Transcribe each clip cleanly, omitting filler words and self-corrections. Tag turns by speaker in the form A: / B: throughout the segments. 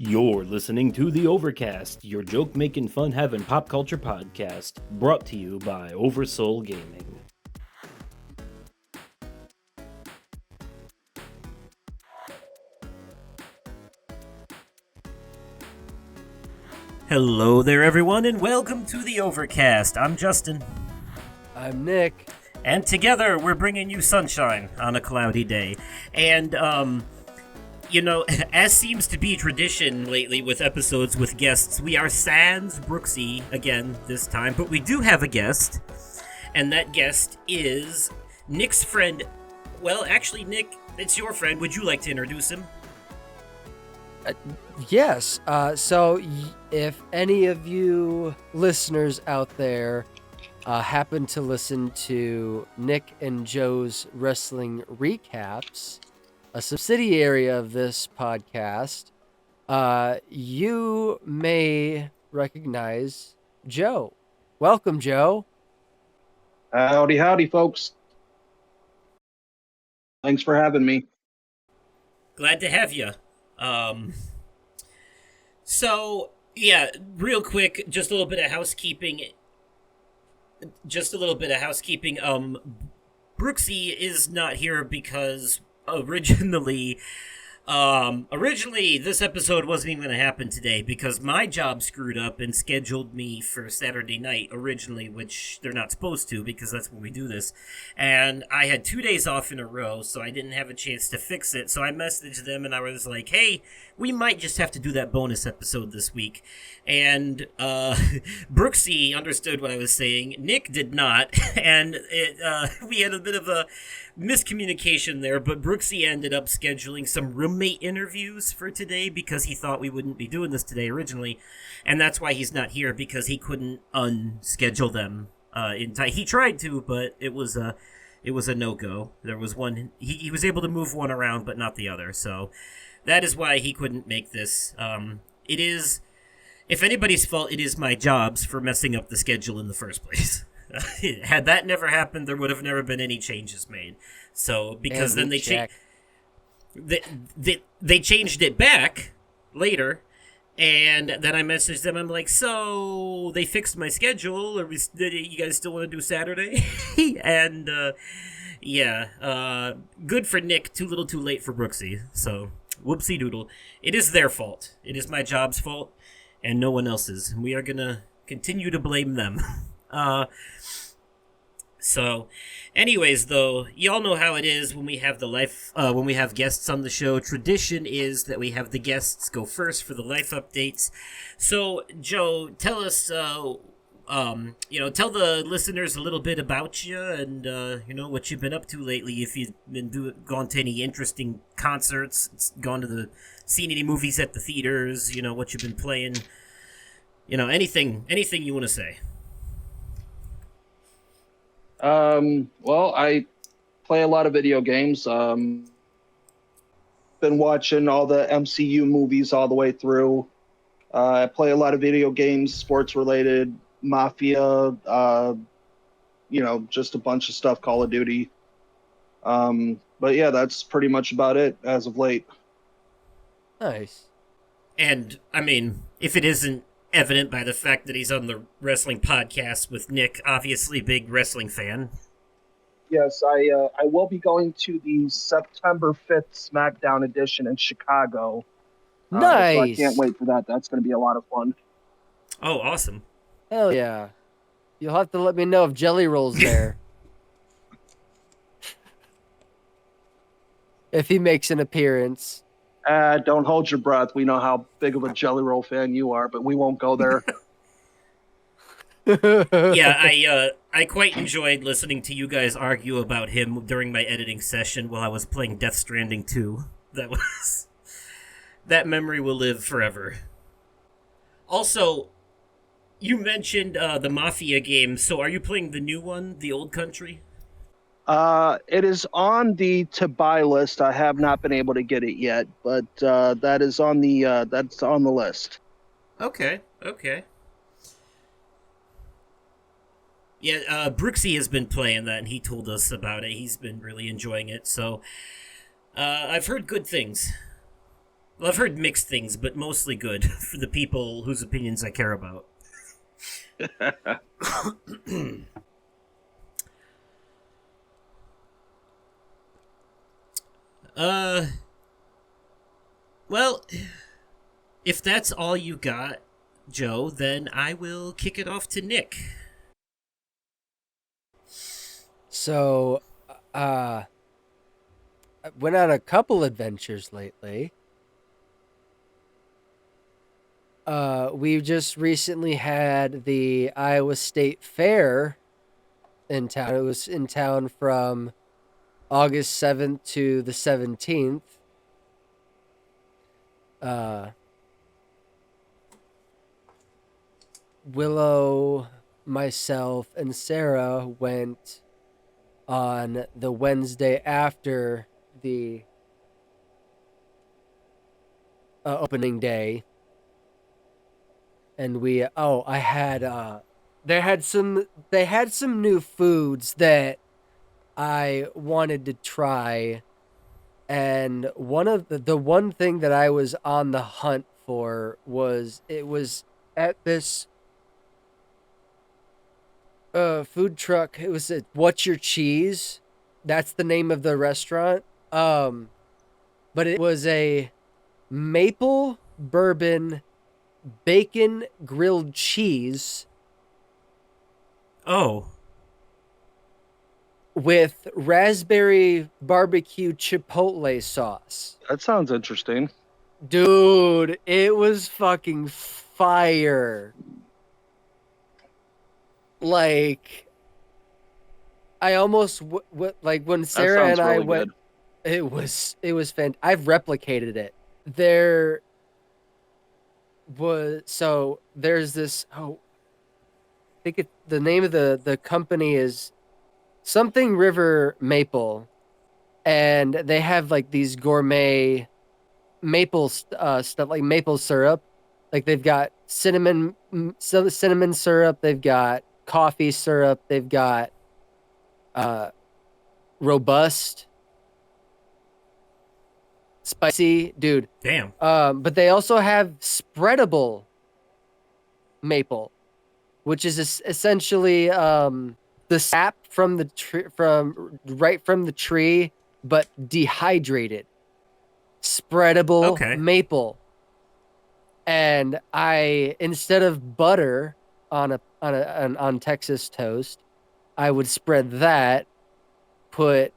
A: You're listening to the Overcast, your joke-making, fun-having pop culture podcast, brought to you by Oversoul Gaming. Hello there, everyone, and welcome to the Overcast. I'm Justin.
B: I'm Nick.
A: And together, we're bringing you sunshine on a cloudy day. And, as seems to be tradition lately with episodes with guests, we are sans Brooksy again this time, but we do have a guest, and that guest is Nick's friend. Well, actually, Nick, it's your friend. Would you like to introduce him?
B: Yes. If any of you listeners out there happen to listen to Nick and Joe's wrestling recaps, a subsidiary of this podcast, you may recognize Joe. Welcome, Joe.
C: Howdy, folks. Thanks for having me.
A: Glad to have you. Real quick, just a little bit of housekeeping. Brooksy is not here because originally this episode wasn't even going to happen today because my job screwed up and scheduled me for Saturday night originally, which they're not supposed to because that's when we do this. And I had 2 days off in a row, so I didn't have a chance to fix it. So I messaged them and I was like, hey, we might just have to do that bonus episode this week. And Brooksy understood what I was saying. Nick did not. And we had a bit of a miscommunication there, but Brooksy ended up scheduling some roommate interviews for today because he thought we wouldn't be doing this today originally, and that's why he's not here, because he couldn't unschedule them in time. He tried to, but it was a no-go. There was one, he was able to move one around, but not the other, so that is why he couldn't make this. It is, if anybody's fault, it is my job's for messing up the schedule in the first place. Had that never happened, there would have never been any changes made. So because then they changed it back later, and then I messaged them. I'm like, so they fixed my schedule. You guys still want to do Saturday? And good for Nick. Too little, too late for Brooksy. So whoopsie doodle. It is their fault. It is my job's fault, and no one else's. We are gonna continue to blame them. Anyways, though, y'all know how it is when we have when we have guests on the show. Tradition is that we have the guests go first for the life updates. So, Joe, tell us, tell the listeners a little bit about you and, what you've been up to lately. If you've been gone to any interesting concerts, seen any movies at the theaters, what you've been playing, anything you want to say.
C: Well, I play a lot of video games. Been watching all the MCU movies all the way through. I play a lot of video games, sports related, Mafia, just a bunch of stuff, Call of Duty. But yeah, that's pretty much about it as of late.
B: Nice.
A: And, I mean, if it isn't evident by the fact that he's on the wrestling podcast with Nick, obviously big wrestling fan.
C: Yes, I will be going to the September 5th SmackDown edition in Chicago.
B: Nice.
C: So I can't wait for that. That's going to be a lot of fun.
A: Oh, awesome.
B: Hell yeah. You'll have to let me know if Jelly Roll's there. If he makes an appearance.
C: Don't hold your breath. We know how big of a Jelly Roll fan you are, but we won't go there.
A: Yeah, I quite enjoyed listening to you guys argue about him during my editing session while I was playing Death Stranding 2. That memory will live forever. Also, you mentioned the Mafia game, so are you playing the new one, the Old Country?
C: It is on the to buy list. I have not been able to get it yet, but that is on that's on the list.
A: Okay. Yeah, Brooksy has been playing that, and he told us about it. He's been really enjoying it, so I've heard good things. Well, I've heard mixed things, but mostly good for the people whose opinions I care about. Uh, well, if that's all you got, Joe, then I will kick it off to Nick.
B: So, I went on a couple adventures lately. We just recently had the Iowa State Fair in town. It was in town from August 7th to the 17th. Uh, Willow, myself, and Sarah went on the Wednesday after the opening day, and we I had they had some new foods that I wanted to try, and one of the one thing that I was on the hunt for was it was at this food truck. It was at What's Your Cheese? That's the name of the restaurant. But it was a maple bourbon bacon grilled cheese
A: Oh,
B: with raspberry barbecue chipotle sauce.
C: That sounds interesting.
B: Dude, it was fucking fire. Like I almost like when
C: That
B: Sarah
C: sounds
B: and I
C: really
B: went.
C: good.
B: It was fantastic. I've replicated it. There was so there's this. Oh, I think the name of the company is something River Maple, and they have like these gourmet maple stuff like maple syrup. Like they've got cinnamon syrup. They've got coffee syrup. They've got uh, robust spicy, dude.
A: damn.
B: But they also have spreadable maple, which is essentially the sap from the tree from the tree, but dehydrated. Spreadable
A: Okay.
B: maple, and I instead of butter on Texas toast, I would spread that, put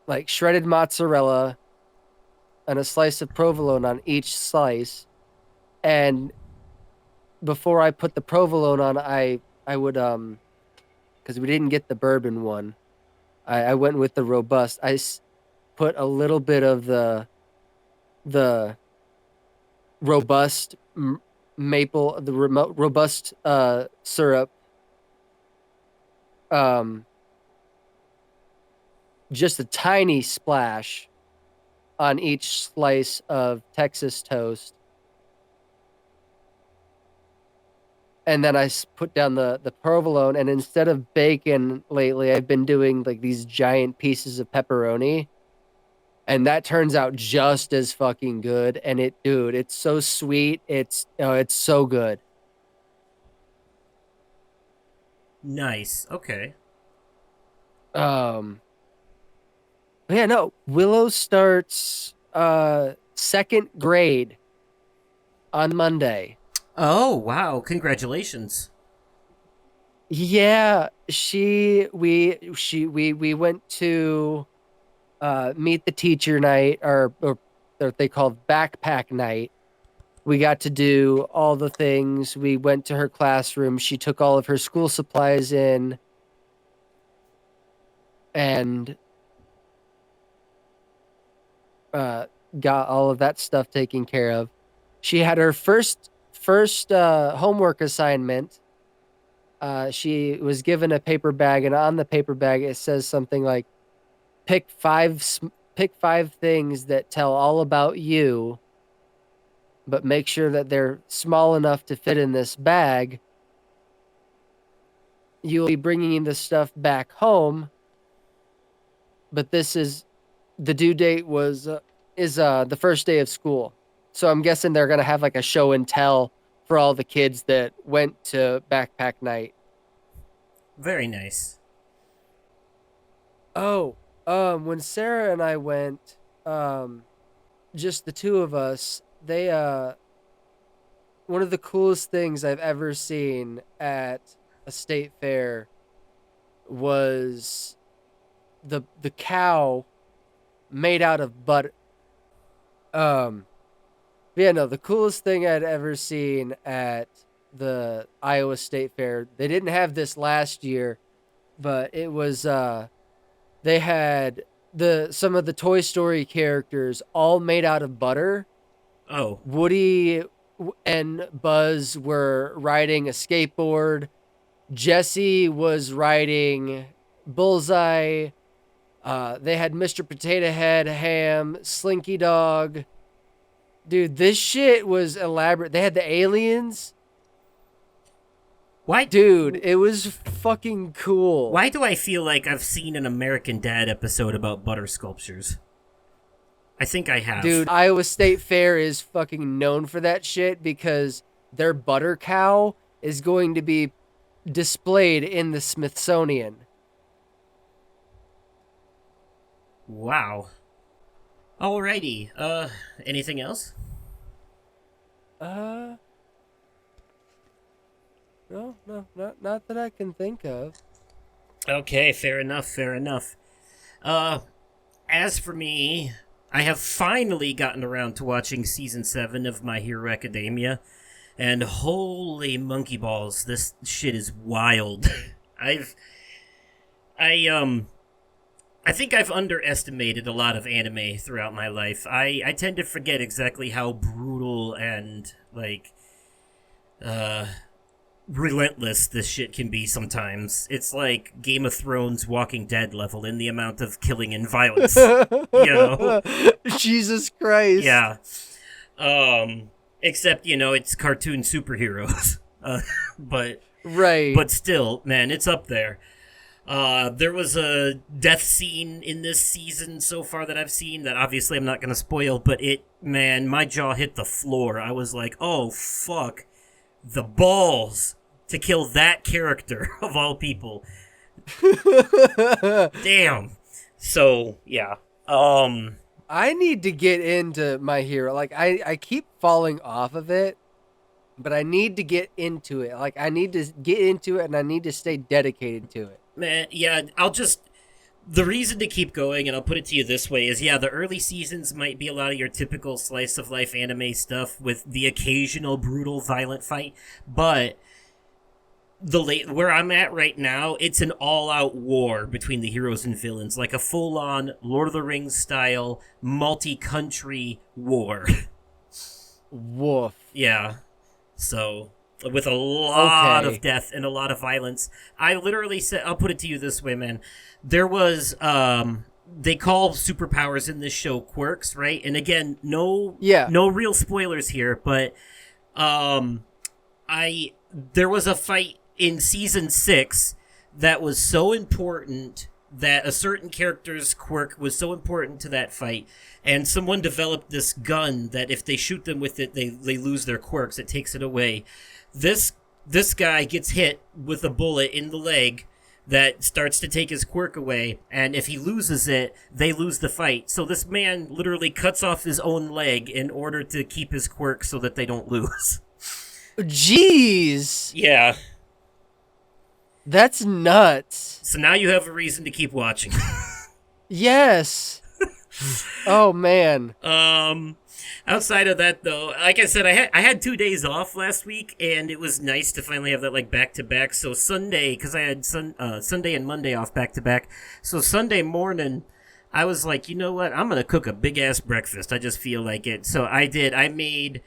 B: like shredded mozzarella and a slice of provolone on each slice, and before I put the provolone on, I would because we didn't get the bourbon one, I went with the robust. Put a little bit of the robust maple, the robust syrup, um, just a tiny splash on each slice of Texas toast. And then I put down the provolone, and instead of bacon lately, I've been doing like these giant pieces of pepperoni, and that turns out just as fucking good. And dude, it's so sweet. It's so good.
A: Nice. Okay.
B: Um, yeah, no, Willow starts second grade on Monday.
A: Oh, wow. Congratulations.
B: Yeah, we went to meet the teacher night, or what they called backpack night. We got to do all the things. We went to her classroom. She took all of her school supplies in and uh, got all of that stuff taken care of. She had her first homework assignment. She was given a paper bag, and on the paper bag it says something like pick pick five things that tell all about you, but make sure that they're small enough to fit in this bag. You'll be bringing the stuff back home, but this is the due date was is the first day of school. So I'm guessing they're gonna have like a show and tell for all the kids that went to backpack night.
A: Very nice.
B: Oh, when Sarah and I went, just the two of us, they one of the coolest things I've ever seen at a state fair was the cow made out of butter. Um, yeah, no, the coolest thing I'd ever seen at the Iowa State Fair. They didn't have this last year, but it was they had some of the Toy Story characters all made out of butter.
A: Oh,
B: Woody and Buzz were riding a skateboard. Jesse was riding Bullseye. They had Mr. Potato Head, Ham, Slinky Dog. Dude, this shit was elaborate. They had the aliens.
A: why?
B: Dude, it was fucking cool.
A: Why do I feel like I've seen an American Dad episode about butter sculptures? I think I have.
B: Dude, Iowa State Fair is fucking known for that shit because their butter cow is going to be displayed in the Smithsonian.
A: Wow. Alrighty. Anything else?
B: No, not that I can think of.
A: Okay, fair enough, fair enough. As for me, I have finally gotten around to watching season 7 of My Hero Academia, and holy monkey balls, this shit is wild. I think I've underestimated a lot of anime throughout my life. I tend to forget exactly how brutal and, like, relentless this shit can be sometimes. It's like Game of Thrones Walking Dead level in the amount of killing and violence. You know?
B: Jesus Christ.
A: Yeah. Except, it's cartoon superheroes. But
B: Right.
A: but still, man, it's up there. There was a death scene in this season so far that I've seen that obviously I'm not going to spoil, but my jaw hit the floor. I was like, oh, fuck. The balls to kill that character of all people. Damn. So, yeah.
B: I need to get into My Hero. Like, I keep falling off of it, but I need to get into it. Like, I need to get into it, and I need to stay dedicated to it.
A: Man, yeah, the reason to keep going, and I'll put it to you this way, is the early seasons might be a lot of your typical slice of life anime stuff with the occasional brutal, violent fight, but where I'm at right now, it's an all-out war between the heroes and villains, like a full-on Lord of the Rings style multi-country war.
B: Woof.
A: Yeah. So, with a lot
B: Okay.
A: of death and a lot of violence. I literally said, I'll put it to you this way, man. There was, they call superpowers in this show quirks, right? And again, no real spoilers here, but, there was a fight in season 6 that was so important that a certain character's quirk was so important to that fight, and someone developed this gun that if they shoot them with it, they lose their quirks. It takes it away. This guy gets hit with a bullet in the leg that starts to take his quirk away, and if he loses it, they lose the fight. So this man literally cuts off his own leg in order to keep his quirk so that they don't lose.
B: Jeez.
A: Yeah.
B: That's nuts.
A: So now you have a reason to keep watching.
B: Yes. Oh, man.
A: Outside of that, though, like I said, I had 2 days off last week, and it was nice to finally have that like back to back. So Sunday, because I had Sunday and Monday off back to back. So Sunday morning, I was like, you know what? I'm gonna cook a big ass breakfast. I just feel like it. So I did. I made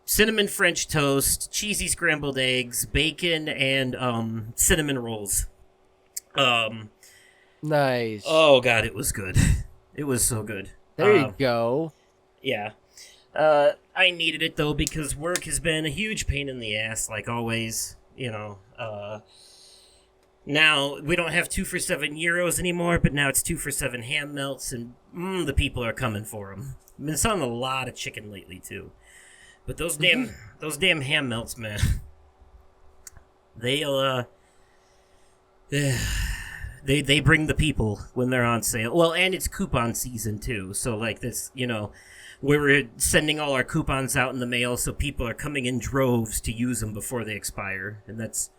A: cinnamon French toast, cheesy scrambled eggs, bacon, and cinnamon rolls.
B: Nice.
A: Oh god, it was good. It was so good.
B: There you go.
A: Yeah. I needed it though because work has been a huge pain in the ass, like always. Now, we don't have 2 for €7 anymore, but now it's 2 for 7 ham melts, and the people are coming for them. I've been selling a lot of chicken lately, too. But those damn ham melts, man. They'll, they bring the people when they're on sale. Well, and it's coupon season, too. So, like, this, we're sending all our coupons out in the mail, so people are coming in droves to use them before they expire. And that's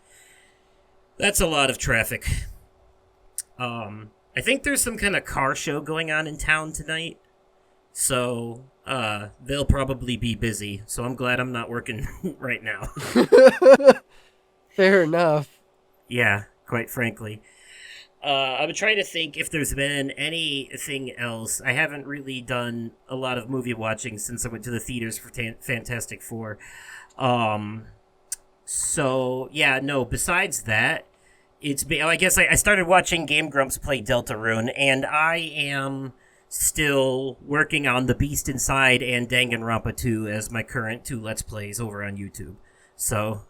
A: a lot of traffic. I think there's some kind of car show going on in town tonight. So, they'll probably be busy. So I'm glad I'm not working right now.
B: Fair enough.
A: Yeah, quite frankly. I'm trying to think if there's been anything else. I haven't really done a lot of movie watching since I went to the theaters for Fantastic Four. So, yeah, no, besides that, I guess I started watching Game Grumps play Deltarune, and I am still working on The Beast Inside and Danganronpa 2 as my current 2 Let's Plays over on YouTube. So,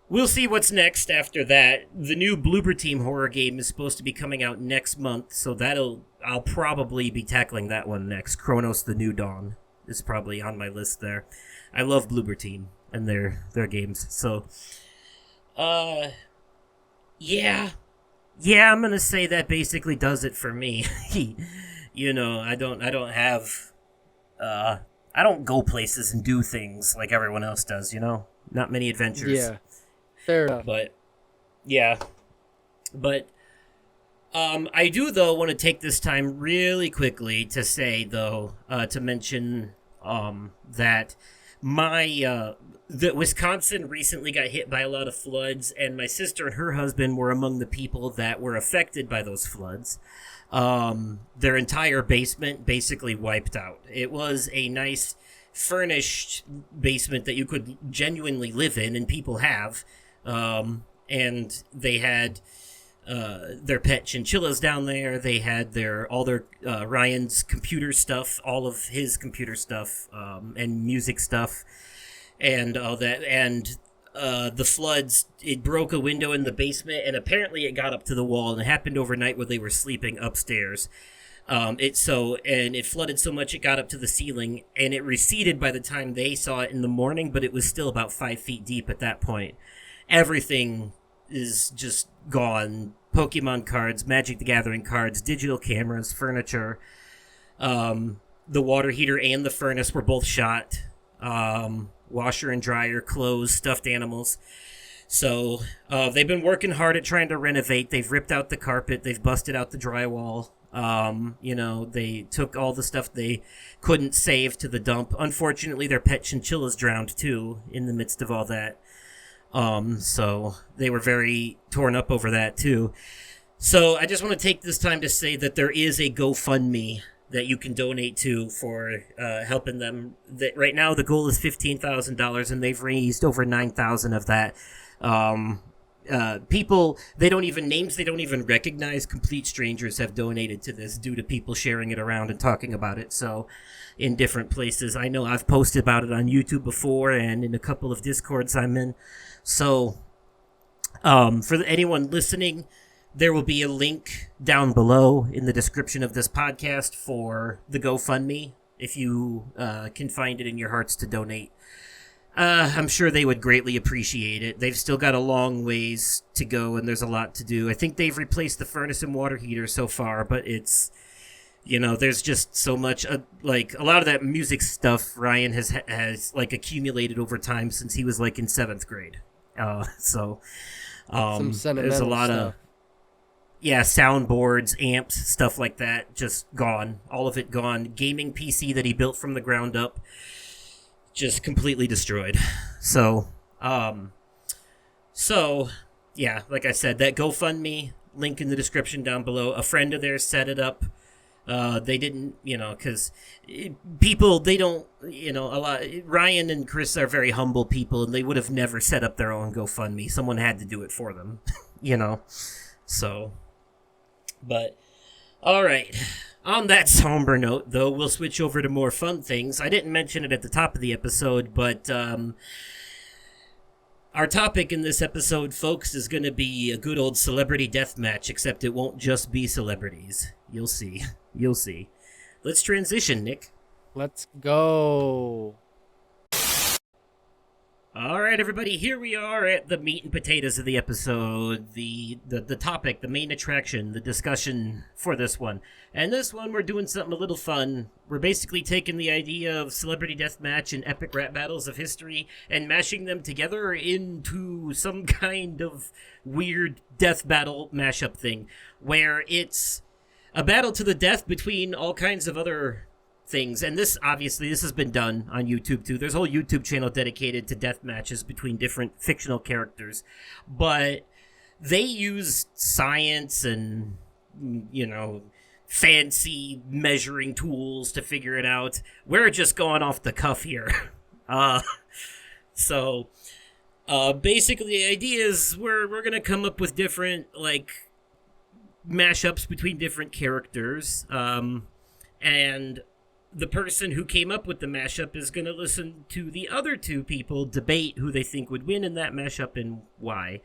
A: we'll see what's next after that. The new Bloober Team horror game is supposed to be coming out next month, so I'll probably be tackling that one next. Chronos: The New Dawn is probably on my list there. I love Bloober Team and their games. So, yeah, I'm gonna say that basically does it for me. I don't have, I don't go places and do things like everyone else does. Not many adventures.
B: Yeah, fair enough.
A: But, yeah, I do though want to take this time really quickly to say though, to mention, that that Wisconsin recently got hit by a lot of floods, and my sister and her husband were among the people that were affected by those floods. Their entire basement basically wiped out. It was a nice furnished basement that you could genuinely live in, and people have. And they had their pet chinchillas down there. They had all their Ryan's computer stuff, all of his computer stuff, and music stuff, and all that. And the floods, it broke a window in the basement, and apparently it got up to the wall, and it happened overnight where they were sleeping upstairs. It flooded so much it got up to the ceiling, and it receded by the time they saw it in the morning, but it was still about 5 feet deep at that point. Everything is just gone. Pokemon cards, Magic the Gathering cards, digital cameras, furniture. The water heater and the furnace were both shot. Washer and dryer, clothes, stuffed animals. So they've been working hard at trying to renovate. They've ripped out the carpet. They've busted out the drywall. They took all the stuff they couldn't save to the dump. Unfortunately, their pet chinchillas drowned too in the midst of all that. So they were very torn up over that too. So I just want to take this time to say that there is a GoFundMe that you can donate to for helping them. That right now the goal is $15,000, and they've raised over 9,000 of that. People they don't even recognize, complete strangers have donated to this due to people sharing it around and talking about it. So in different places, I know I've posted about it on YouTube before and in a couple of Discords I'm in. So for anyone listening, there will be a link down below in the description of this podcast for the GoFundMe if you can find it in your hearts to donate. I'm sure they would greatly appreciate it. They've still got a long ways to go, and there's a lot to do. I think they've replaced the furnace and water heater so far, but it's, there's just so much. Like, a lot of that music stuff Ryan has accumulated over time since he was, in 7th grade.
B: Some
A: there's a lot
B: stuff.
A: of, soundboards, amps, stuff like that, just gone. All of it gone. Gaming PC that he built from the ground up, just completely destroyed. So, like I said, that GoFundMe link in the description down below. A friend of theirs set it up. They didn't, because people, they don't, a lot. Ryan and Chris are very humble people, and they would have never set up their own GoFundMe. Someone had to do it for them, So, but, all right. On that somber note, though, we'll switch over to more fun things. I didn't mention it at the top of the episode, but Our topic in this episode, folks, is going to be a good old celebrity death match, except it won't just be celebrities. You'll see. You'll see. Let's transition, Nick.
B: Let's go.
A: All right, everybody, here we are at the meat and potatoes of the episode, the topic, the main attraction, the discussion for this one. And this one, we're doing something a little fun. We're basically taking the idea of celebrity deathmatch and epic rap battles of history and mashing them together into some kind of weird death battle mashup thing, where it's a battle to the death between all kinds of other things. And this has been done on YouTube too. There's a whole YouTube channel dedicated to death matches between different fictional characters, but they use science and fancy measuring tools to figure it out. We're just going off the cuff here. So basically the idea is we're gonna come up with different mashups between different characters, and the person who came up with the mashup is going to listen to the other two people debate who they think would win in that mashup and why.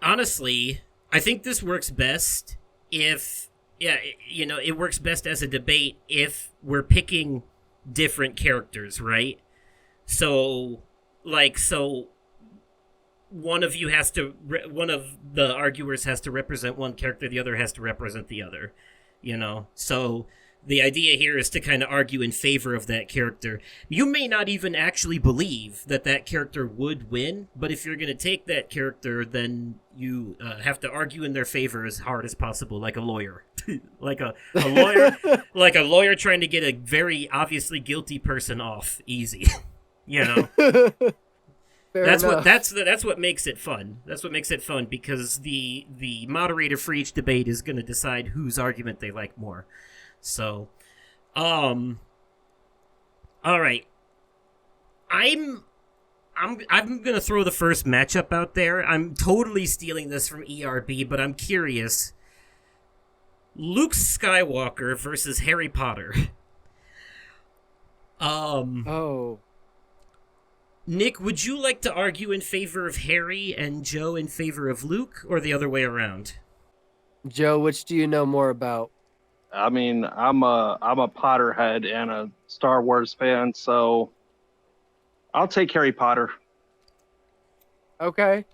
A: Honestly, I think this works best it works best as a debate if we're picking different characters, right? So one of the arguers has to represent one character, the other has to represent the other. So the idea here is to kind of argue in favor of that character. You may not even actually believe that character would win, but if you're going to take that character, then you have to argue in their favor as hard as possible, like a lawyer. like a lawyer like a lawyer trying to get a very obviously guilty person off easy. That's what makes it fun. That's what makes it fun, because the moderator for each debate is going to decide whose argument they like more. So, all right. I'm going to throw the first matchup out there. I'm totally stealing this from ERB, but I'm curious. Luke Skywalker versus Harry Potter. Nick, would you like to argue in favor of Harry and Joe in favor of Luke, or the other way around?
B: Joe, which do you know more about?
C: I mean, I'm a Potterhead and a Star Wars fan, so I'll take Harry Potter.
B: Okay.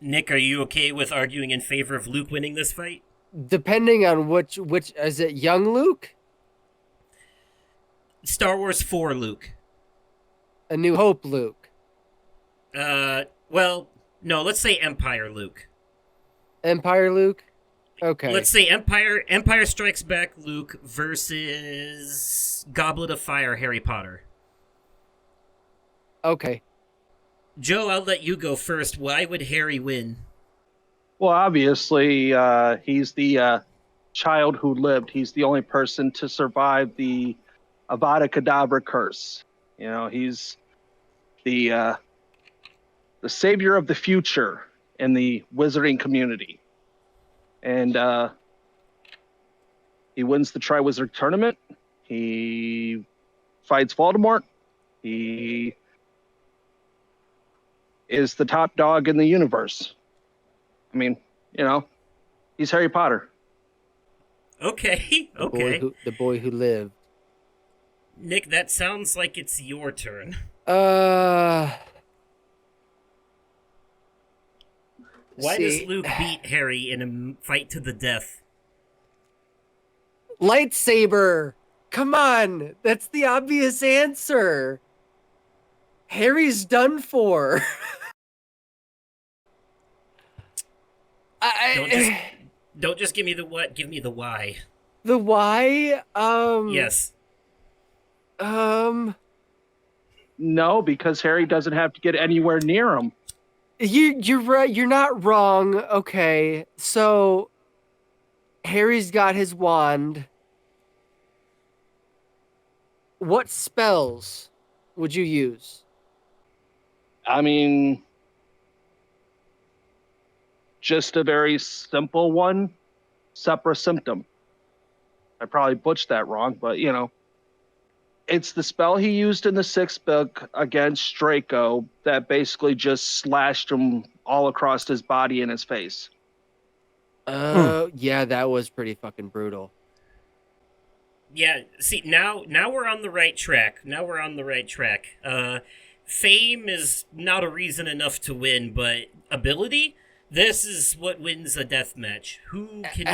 A: Nick, are you okay with arguing in favor of Luke winning this fight?
B: Depending on which is it young Luke?
A: Star Wars 4 Luke.
B: A New Hope Luke.
A: Well, no, let's say Empire Luke.
B: Empire Luke? Okay.
A: Let's say Empire Strikes Back Luke versus Goblet of Fire Harry Potter.
B: Okay.
A: Joe, I'll let you go first. Why would Harry win?
C: Well, obviously, he's the child who lived. He's the only person to survive the Avada Kedavra curse. He's the savior of the future in the wizarding community. And he wins the Triwizard Tournament. He fights Voldemort. He is the top dog in the universe. I mean, he's Harry Potter.
A: Okay.
B: The boy who lived.
A: Nick, that sounds like it's your turn.
B: Why
A: does Luke beat Harry in a fight to the death?
B: Lightsaber! Come on! That's the obvious answer! Harry's done for.
A: Don't just give me the what, give me the why.
B: The why?
A: Yes.
C: No, because Harry doesn't have to get anywhere near him.
B: You're right. You're not wrong. Okay, so Harry's got his wand. What spells would you use?
C: I mean, just a very simple one, Sepra Symptom. I probably butchered that wrong, but It's the spell he used in the sixth book against Draco that basically just slashed him all across his body and his face.
B: Yeah, that was pretty fucking brutal.
A: Yeah, see, now we're on the right track. Now we're on the right track. Fame is not a reason enough to win, but ability, this is what wins a death match. Who can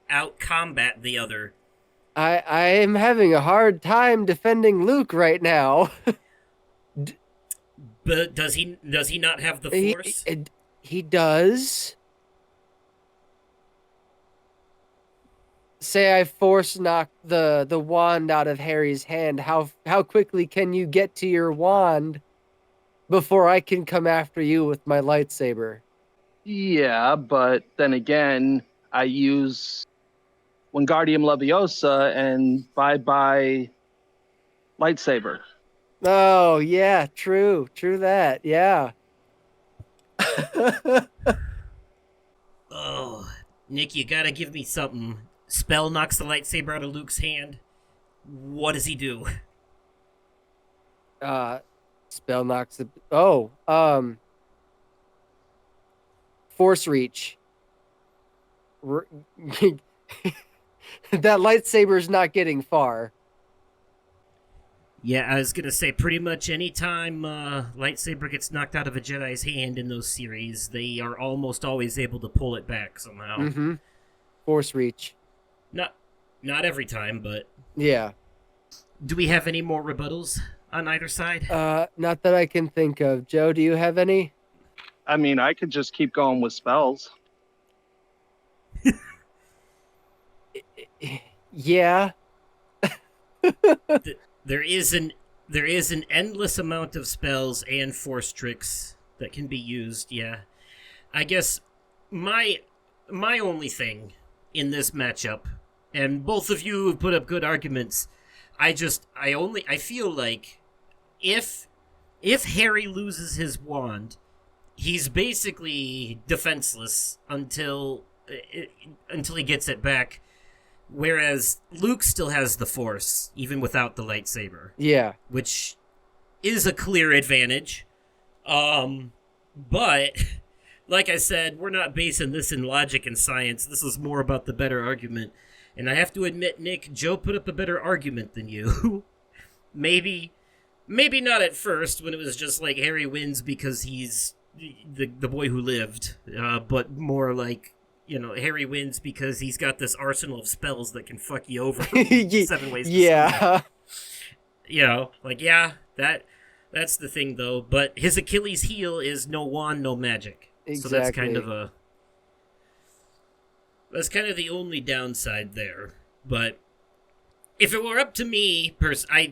A: out combat the other?
B: I am having a hard time defending Luke right now.
A: But does he not have the force?
B: He does. Say I force knock the wand out of Harry's hand. How quickly can you get to your wand before I can come after you with my lightsaber?
C: Yeah, but then again, I use Wingardium Leviosa and bye lightsaber.
B: Oh, yeah, true that, yeah.
A: Oh, Nick, you gotta give me something. Spell knocks the lightsaber out of Luke's hand. What does he do?
B: Spell knocks the... Force reach. That lightsaber's not getting far.
A: Yeah, I was gonna say, pretty much any time lightsaber gets knocked out of a Jedi's hand in those series, they are almost always able to pull it back somehow.
B: Mm-hmm. Force reach.
A: Not every time, but...
B: Yeah.
A: Do we have any more rebuttals on either side?
B: Not that I can think of. Joe, do you have any?
C: I mean, I could just keep going with spells.
B: Yeah.
A: There is an endless amount of spells and force tricks that can be used. Yeah, I guess my only thing in this matchup, and both of you have put up good arguments. I feel like if Harry loses his wand, he's basically defenseless until he gets it back. Whereas Luke still has the Force, even without the lightsaber.
B: Yeah.
A: Which is a clear advantage. But, like I said, we're not basing this in logic and science. This is more about the better argument. And I have to admit, Nick, Joe put up a better argument than you. Maybe not at first, when it was just like Harry wins because he's the boy who lived. But more like... Harry wins because he's got this arsenal of spells that can fuck you over 7 ways to
B: yeah.
A: That's the thing, though. But his Achilles heel is no wand, no magic.
B: Exactly.
A: So that's kind of the only downside there. But if it were up to me, I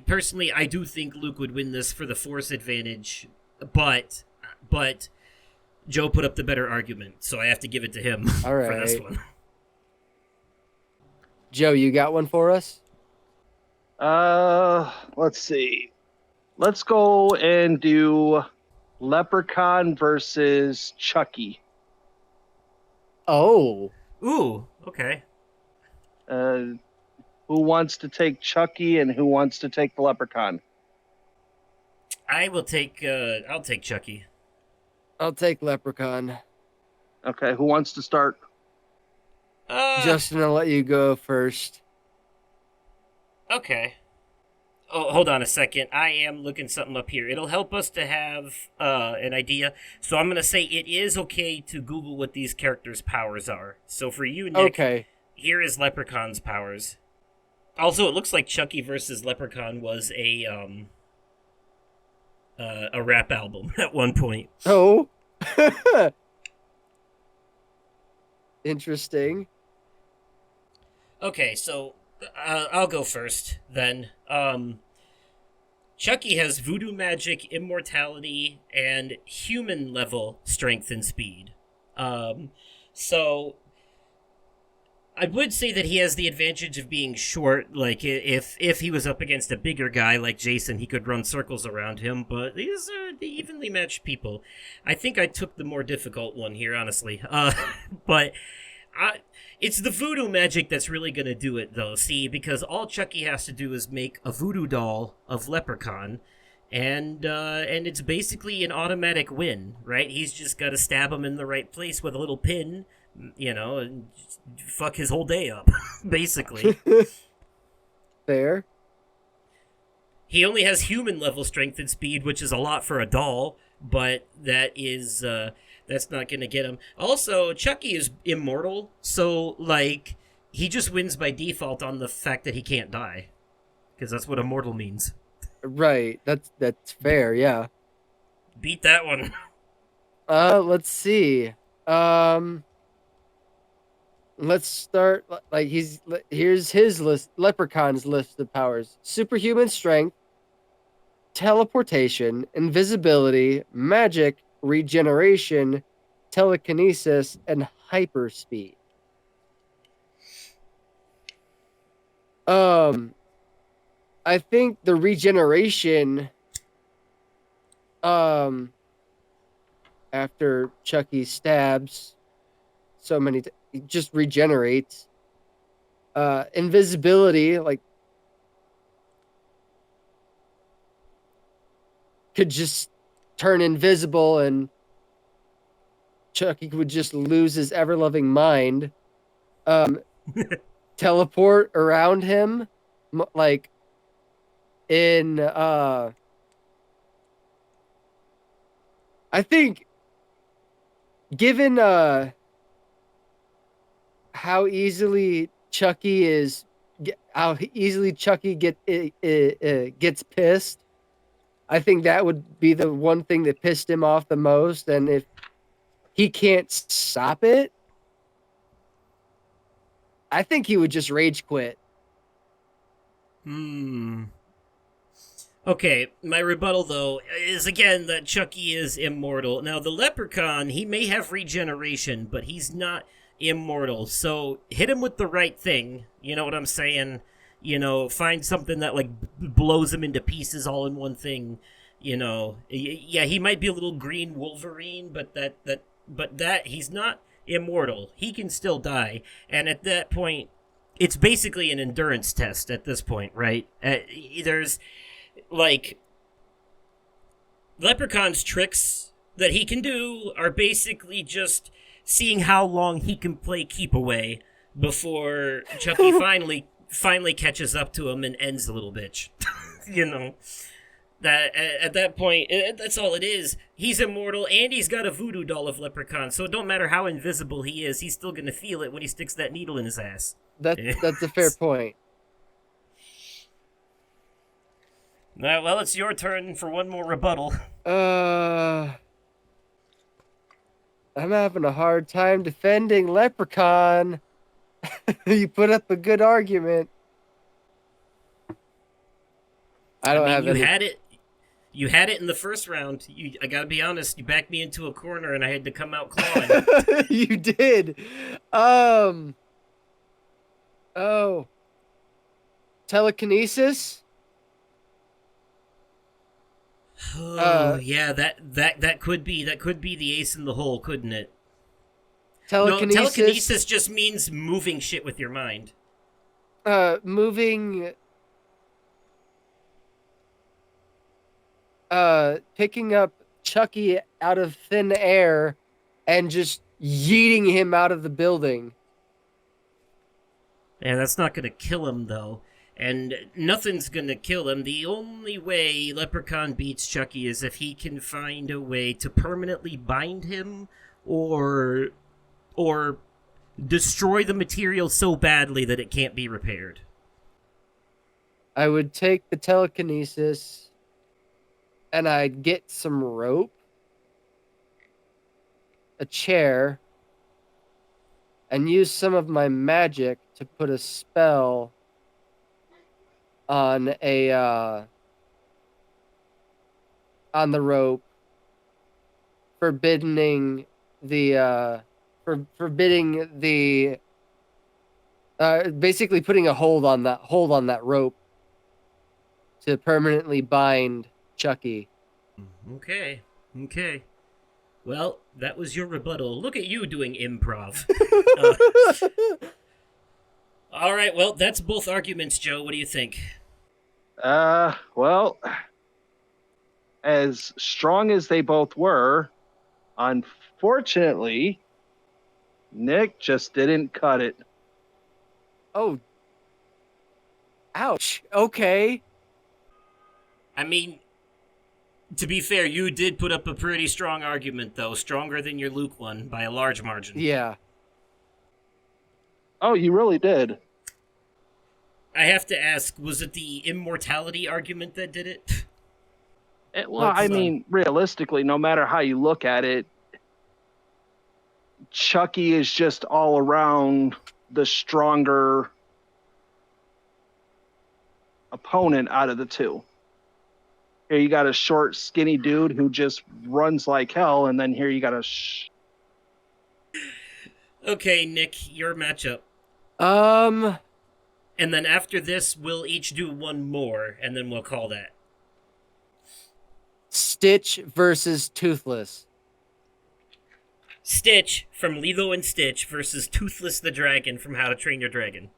A: do think Luke would win this for the Force advantage. But Joe put up the better argument, so I have to give it to him
B: All right.
A: for this one.
B: Joe, you got one for us?
C: Let's see. Let's go and do Leprechaun versus Chucky.
B: Oh.
A: Ooh, okay.
C: Who wants to take Chucky and who wants to take the Leprechaun?
A: I'll take Chucky.
B: I'll take Leprechaun.
C: Okay, who wants to start?
B: Justin, I'll let you go first.
A: Okay. Oh, hold on a second. I am looking something up here. It'll help us to have an idea. So I'm going to say it is okay to Google what these characters' powers are. So for you, Nick,
B: okay.
A: Here is Leprechaun's powers. Also, it looks like Chucky versus Leprechaun was a rap album at one point.
B: Oh. Interesting.
A: Okay, so I'll go first then. Chucky has voodoo magic, immortality, and human level strength and speed. So I would say that he has the advantage of being short. Like, if he was up against a bigger guy like Jason, he could run circles around him, but these are the evenly matched people. I think I took the more difficult one here, honestly. But It's the voodoo magic that's really gonna do it, though. See, because all Chucky has to do is make a voodoo doll of Leprechaun, and it's basically an automatic win, right? He's just got to stab him in the right place with a little pin, and just fuck his whole day up, basically.
B: Fair.
A: He only has human level strength and speed, which is a lot for a doll, but that's not gonna get him. Also, Chucky is immortal, so like he just wins by default on the fact that he can't die, because that's what immortal means.
B: Right. That's fair. Yeah.
A: Beat that one.
B: Let's see. Let's start. Like here's his list. Leprechaun's list of powers: superhuman strength, teleportation, invisibility, magic, regeneration, telekinesis, and hyperspeed. I think the regeneration, after Chucky stabs so many, he just regenerates. Invisibility, like, could just turn invisible and Chucky would just lose his ever-loving mind. Teleport around him, like in I think given how easily Chucky gets pissed, I think that would be the one thing that pissed him off the most. And if he can't stop it, I think he would just rage quit.
A: Okay, my rebuttal, though, is again that Chucky is immortal. Now, the Leprechaun, he may have regeneration, but he's not immortal. So hit him with the right thing. You know what I'm saying? Find something that, like, blows him into pieces all in one thing. Yeah, he might be a little green Wolverine, but that he's not immortal. He can still die. And at that point, it's basically an endurance test at this point, right? There's, like, Leprechaun's tricks that he can do are basically just seeing how long he can play keep away before Chucky finally catches up to him and ends the little bitch. That at that point, that's all it is. He's immortal, and he's got a voodoo doll of Leprechaun, so it don't matter how invisible he is, he's still gonna feel it when he sticks that needle in his ass.
B: That's a fair point.
A: Well, it's your turn for one more rebuttal.
B: I'm having a hard time defending Leprechaun. You put up a good argument.
A: You had it in the first round. I gotta be honest. You backed me into a corner, and I had to come out clawing.
B: You did. Oh. Telekinesis.
A: Yeah, that could be the ace in the hole, couldn't it?
B: Telekinesis.
A: No, telekinesis just means moving shit with your mind.
B: Moving. Picking up Chucky out of thin air and just yeeting him out of the building.
A: Yeah, that's not gonna kill him, though. And nothing's gonna kill him. The only way Leprechaun beats Chucky is if he can find a way to permanently bind him or destroy the material so badly that it can't be repaired.
B: I would take the telekinesis and I'd get some rope, a chair, and use some of my magic to put a spell on on the rope, forbidding the basically putting a hold on that rope to permanently bind Chucky.
A: Okay. Well, that was your rebuttal. Look at you doing improv. All right, well, that's both arguments, Joe. What do you think?
C: Well, as strong as they both were, unfortunately, Nick just didn't cut it.
B: Oh, ouch. Okay.
A: I mean, to be fair, you did put up a pretty strong argument, though. Stronger than your Luke one by a large margin.
B: Yeah.
C: Oh, you really did.
A: I have to ask, was it the immortality argument that did it?
C: Well, I mean, realistically, no matter how you look at it, Chucky is just all around the stronger opponent out of the two. Here you got a short, skinny dude who just runs like hell, and then here you got a...
A: Okay, Nick, your matchup. And then after this, we'll each do one more, and then we'll call that.
B: Stitch versus Toothless.
A: Stitch from Lilo and Stitch versus Toothless the Dragon from How to Train Your Dragon.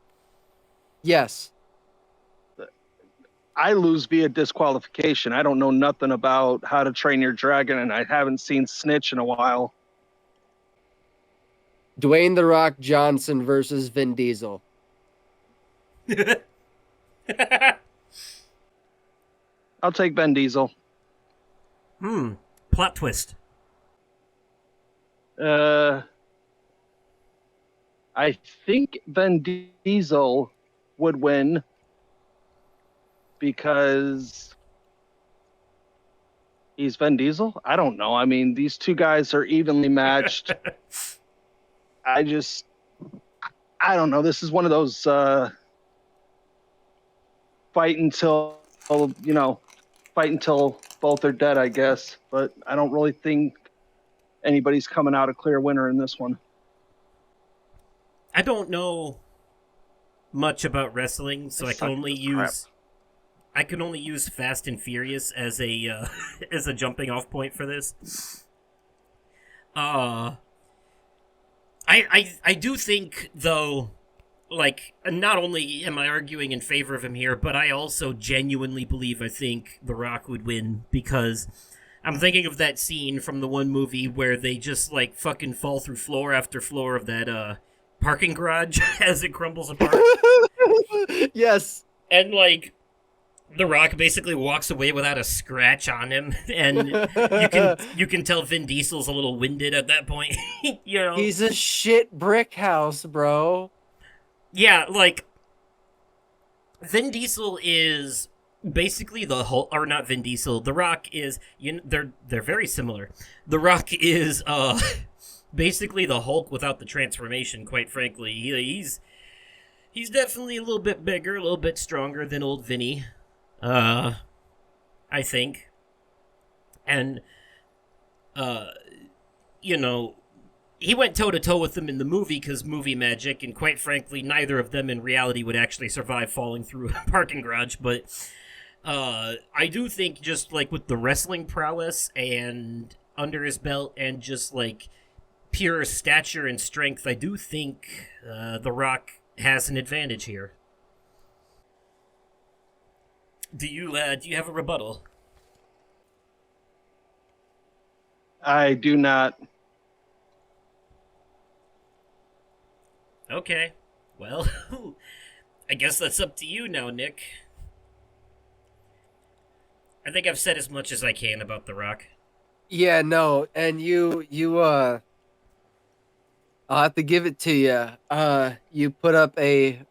B: Yes.
C: I lose via disqualification. I don't know nothing about How to Train Your Dragon, and I haven't seen Snitch in a while.
B: Dwayne The Rock Johnson versus Vin Diesel.
C: I'll take Vin Diesel.
A: Plot twist.
C: I think Vin Diesel would win because he's Vin Diesel? I don't know. I mean, these two guys are evenly matched. I don't know. This is one of those fight until both are dead, I guess. But I don't really think anybody's coming out a clear winner in this one.
A: I don't know much about wrestling, so I can only use Fast and Furious as a as a jumping off point for this. I do think, though, like, not only am I arguing in favor of him here, but I also genuinely believe I think The Rock would win, because I'm thinking of that scene from the one movie where they just, like, fucking fall through floor after floor of that parking garage as it crumbles apart.
B: Yes.
A: And, like, The Rock basically walks away without a scratch on him, and you can tell Vin Diesel's a little winded at that point. You know,
B: He's a shit brick house, bro.
A: yeah, like Vin Diesel is basically the Hulk, or not Vin Diesel. The Rock is, they're very similar. The Rock is basically the Hulk without the transformation. Quite frankly, he's definitely a little bit bigger, a little bit stronger than old Vinny. I think. And, he went toe-to-toe with them in the movie because movie magic, and quite frankly, neither of them in reality would actually survive falling through a parking garage, but, I do think just, like, with the wrestling prowess and under his belt and just, like, pure stature and strength, I do think, The Rock has an advantage here. Do you have a rebuttal?
C: I do not.
A: Okay. Well, I guess that's up to you now, Nick. I think I've said as much as I can about The Rock.
B: Yeah, no, and I'll have to give it to you. You put up a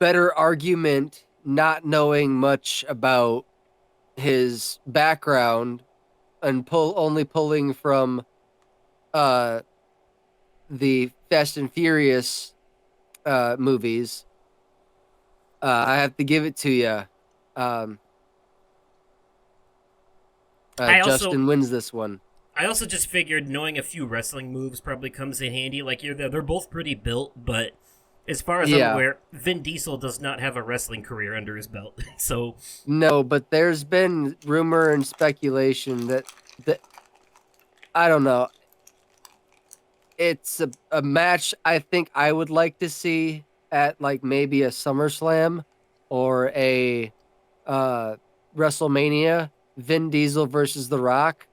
B: better argument, not knowing much about his background and only pulling from the Fast and Furious movies. I have to give it to you. Justin wins this one.
A: I also just figured knowing a few wrestling moves probably comes in handy. Like, they're both pretty built, but As far as I'm
B: Yeah.
A: aware, Vin Diesel does not have a wrestling career under his belt. So,
B: No, but there's been rumor and speculation that I don't know. It's a match I think I would like to see at like maybe a SummerSlam or a uh WrestleMania. Vin Diesel versus The Rock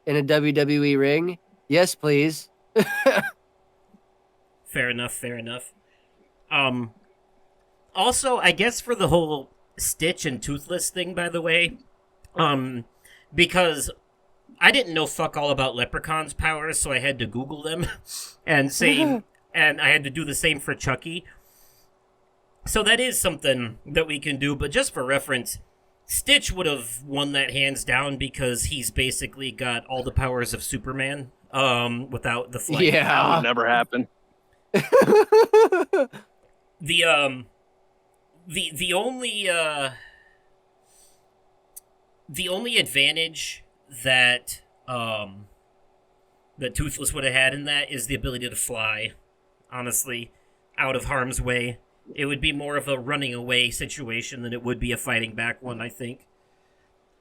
B: in a WWE ring. Yes, please.
A: fair enough, fair enough. Um, Also, I guess for the whole Stitch and Toothless thing, by the way, um, because I didn't know fuck all about Leprechaun's powers, so I had to Google them, and and I had to do the same for Chucky. So that is something that we can do, but just for reference, Stitch would have won that hands down because he's basically got all the powers of Superman, without the flight.
C: That would
B: Yeah.
C: never happen.
A: The the only advantage that that Toothless would have had in that is the ability to fly. Honestly, out of harm's way, it would be more of a running away situation than it would be a fighting back one. I think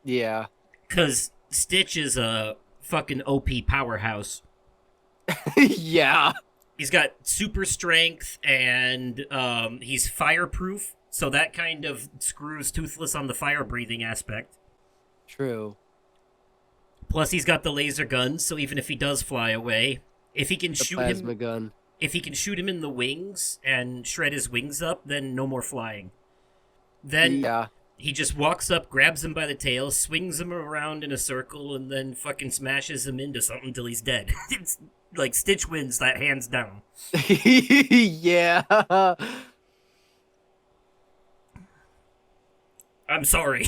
B: Yeah.
A: because Stitch is a fucking OP powerhouse.
B: Yeah.
A: He's got super strength and he's fireproof, so that kind of screws Toothless on the fire breathing aspect.
B: True.
A: Plus, he's got the laser gun, so even if he does fly away, if he can
B: The
A: shoot
B: plasma
A: him,
B: gun.
A: if he can shoot him in the wings and shred his wings up, then no more flying. Then
B: Yeah.
A: he just walks up, grabs him by the tail, swings him around in a circle, and then fucking smashes him into something till he's dead. It's like Stitch wins that hands down.
B: Yeah.
A: I'm sorry.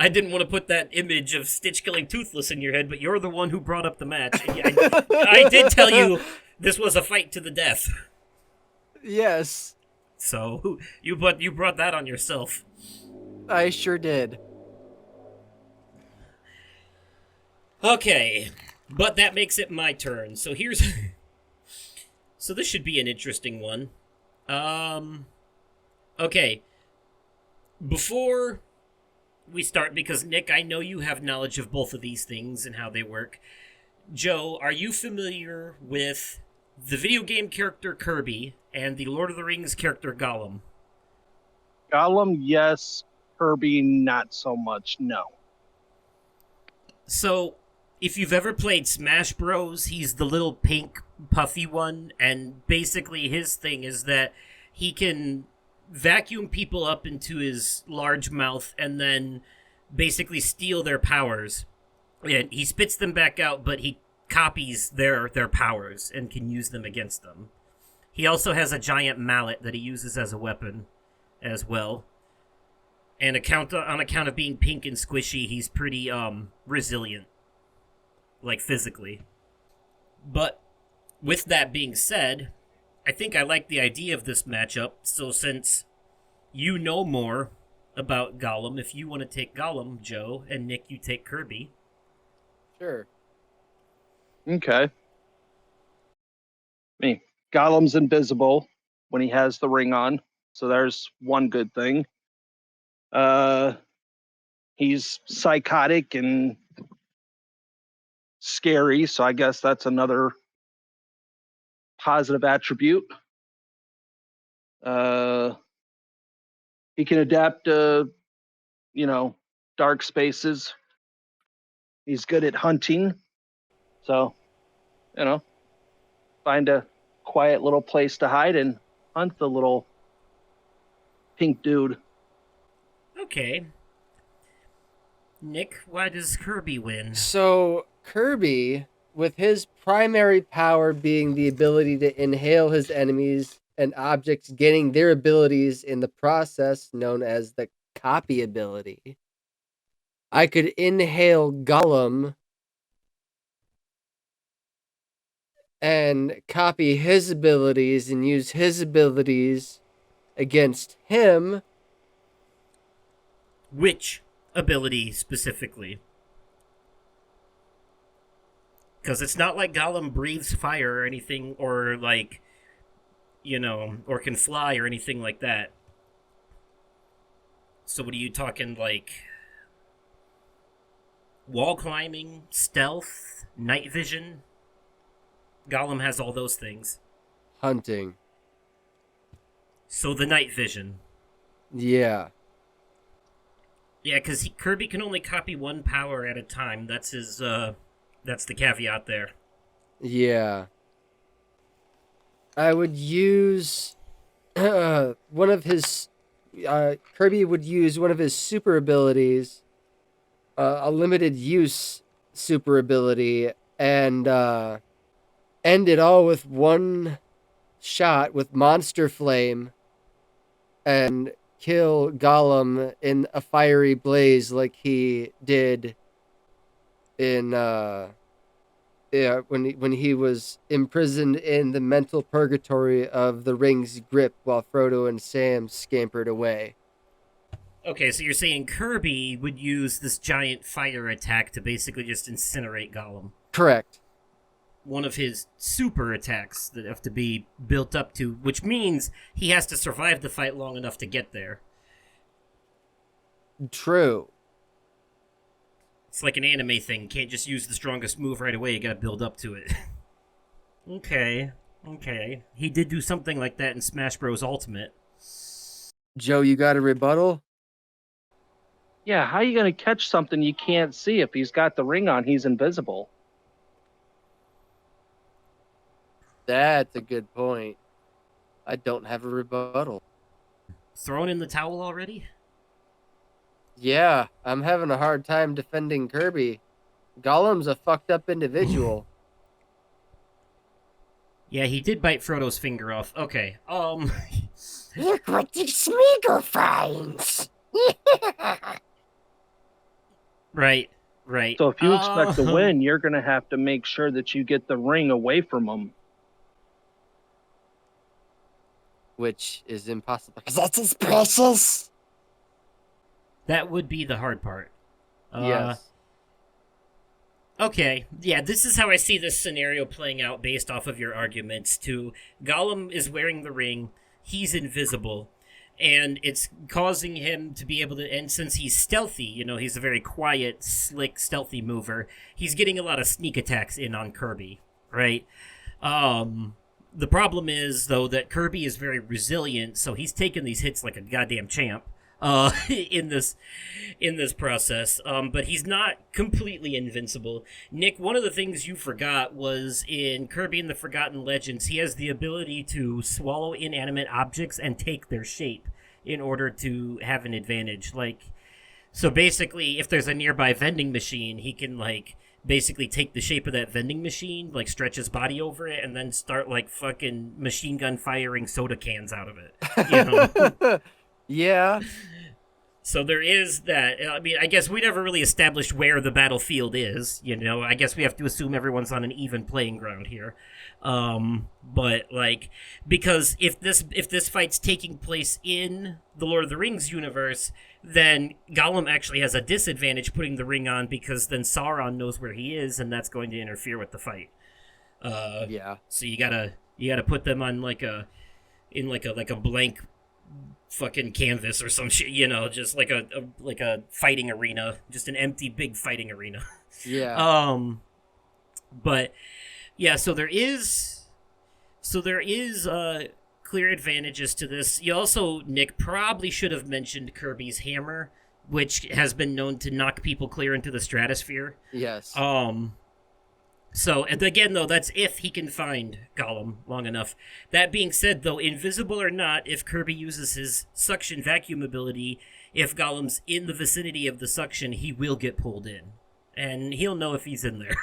A: I didn't want to put that image of Stitch killing Toothless in your head, but you're the one who brought up the match. I did tell you this was a fight to the death.
B: Yes,
A: So you brought that on yourself.
B: I sure did.
A: Okay, but that makes it my turn. So here's so this should be an interesting one. Okay. Before we start, because Nick, I know you have knowledge of both of these things and how they work. Joe, are you familiar with the video game character Kirby and the Lord of the Rings character Gollum?
C: Gollum, yes. Kirby, not so much. No.
A: So, if you've ever played Smash Bros, he's the little pink puffy one, and basically his thing is that he can vacuum people up into his large mouth and then basically steal their powers. And he spits them back out, but he copies their powers and can use them against them. He also has a giant mallet that he uses as a weapon as well. And on account of being pink and squishy, he's pretty resilient, like physically. But with that being said, I think I like the idea of this matchup. So since you know more about Gollum, if you want to take Gollum, Joe, and Nick, you take Kirby.
B: Sure.
C: Okay. I mean, Gollum's invisible when he has the ring on, so there's one good thing. He's psychotic and scary, so I guess that's another positive attribute. He can adapt to, dark spaces. He's good at hunting, so find a quiet little place to hide and hunt the little pink dude.
A: Okay. Nick, why does Kirby win?
B: So Kirby, with his primary power being the ability to inhale his enemies and objects, getting their abilities in the process known as the copy ability, I could inhale Gollum and copy his abilities and use his abilities against him.
A: Which ability specifically? Because it's not like Gollum breathes fire or anything, or like or can fly or anything like that. So what are you talking, like wall climbing, stealth, night vision? Gollum has all those things.
B: Hunting.
A: So the night vision.
B: Yeah.
A: Yeah, because Kirby can only copy one power at a time. That's that's the caveat there.
B: Yeah. I would use one of his. Kirby would use one of his super abilities, a limited use super ability, and end it all with one shot with Monster Flame and kill Gollum in a fiery blaze like he did in when he was imprisoned in the mental purgatory of the ring's grip while Frodo and Sam scampered away.
A: Okay, so you're saying Kirby would use this giant fire attack to basically just incinerate Gollum.
B: Correct.
A: One of his super attacks that have to be built up to, which means he has to survive the fight long enough to get there.
B: True.
A: It's like an anime thing. Can't just use the strongest move right away. You gotta build up to it. Okay. He did do something like that in Smash Bros. Ultimate.
B: Joe, you got a rebuttal?
C: Yeah, how are you going to catch something you can't see? If he's got the ring on, he's invisible.
B: That's a good point. I don't have a rebuttal.
A: Thrown in the towel already?
B: Yeah, I'm having a hard time defending Kirby. Gollum's a fucked up individual.
A: Yeah, he did bite Frodo's finger off. Okay,
D: Look what the Smeagol finds!
A: Right.
C: So if you expect to win, you're going to have to make sure that you get the ring away from him.
B: Which is impossible.
D: That is precious!
A: That would be the hard part.
B: Yes.
A: Okay, yeah, this is how I see this scenario playing out based off of your arguments. Gollum is wearing the ring, he's invisible, and it's causing him to be able to, and since he's stealthy, he's a very quiet, slick, stealthy mover, he's getting a lot of sneak attacks in on Kirby, right? The problem is, though, that Kirby is very resilient, so he's taking these hits like a goddamn champ. In this process, but he's not completely invincible. Nick, one of the things you forgot was in Kirby and the Forgotten Legends, he has the ability to swallow inanimate objects and take their shape in order to have an advantage. So basically, if there's a nearby vending machine, he can basically take the shape of that vending machine, stretch his body over it, and then start fucking machine gun firing soda cans out of it.
B: Yeah.
A: So there is that. I mean, I guess we never really established where the battlefield is. I guess we have to assume everyone's on an even playing ground here. But because if this fight's taking place in the Lord of the Rings universe, then Gollum actually has a disadvantage putting the ring on, because then Sauron knows where he is, and that's going to interfere with the fight.
B: Yeah.
A: So you gotta put them on like a blank fucking canvas or some shit, just like a fighting arena, just an empty big fighting arena.
B: Yeah.
A: But yeah, so there is clear advantages to this. You also, Nick, probably should have mentioned Kirby's hammer, which has been known to knock people clear into the stratosphere.
B: Yes.
A: So, and again, though, that's if he can find Gollum long enough. That being said, though, invisible or not, if Kirby uses his suction vacuum ability, if Gollum's in the vicinity of the suction, he will get pulled in. And he'll know if he's in there.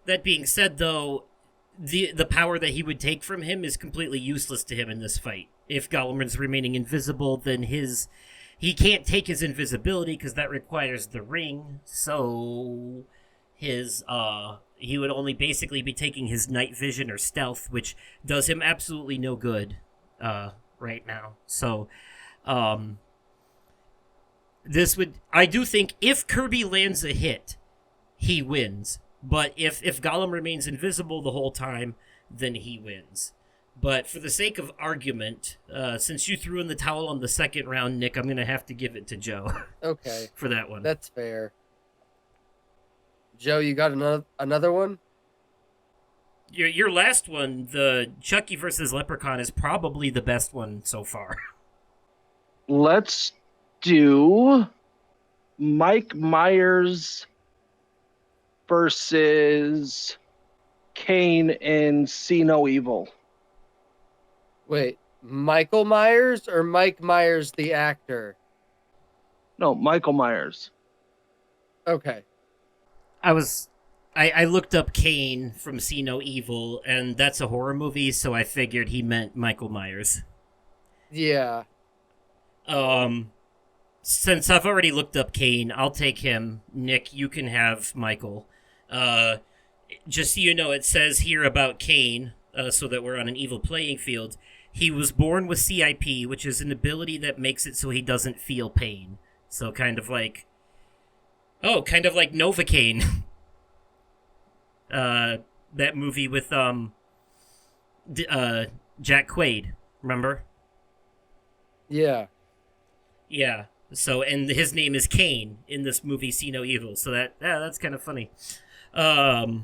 A: That being said, though, the power that he would take from him is completely useless to him in this fight. If Gollum is remaining invisible, then he can't take his invisibility because that requires the ring, so he would only basically be taking his night vision or stealth, which does him absolutely no good right now. So I do think if Kirby lands a hit, he wins. But if Gollum remains invisible the whole time, then he wins. But for the sake of argument, since you threw in the towel on the second round, Nick, I'm going to have to give it to Joe
B: Okay,
A: for that one.
B: that's fair. Joe, you got another one?
A: Your last one, the Chucky versus Leprechaun, is probably the best one so far.
C: Let's do Mike Myers versus Kane in See No Evil.
B: Wait, Michael Myers or Mike Myers the actor?
C: No, Michael Myers.
B: Okay.
A: I looked up Kane from See No Evil, and that's a horror movie, so I figured he meant Michael Myers.
B: Yeah.
A: Since I've already looked up Kane, I'll take him. Nick, you can have Michael. Just so you know, it says here about Kane, so that we're on an evil playing field. He was born with CIP, which is an ability that makes it so he doesn't feel pain. So kind of like Novocaine. That movie with Jack Quaid, remember?
B: Yeah.
A: Yeah. So, and his name is Kane in this movie See No Evil. So that's kind of funny. And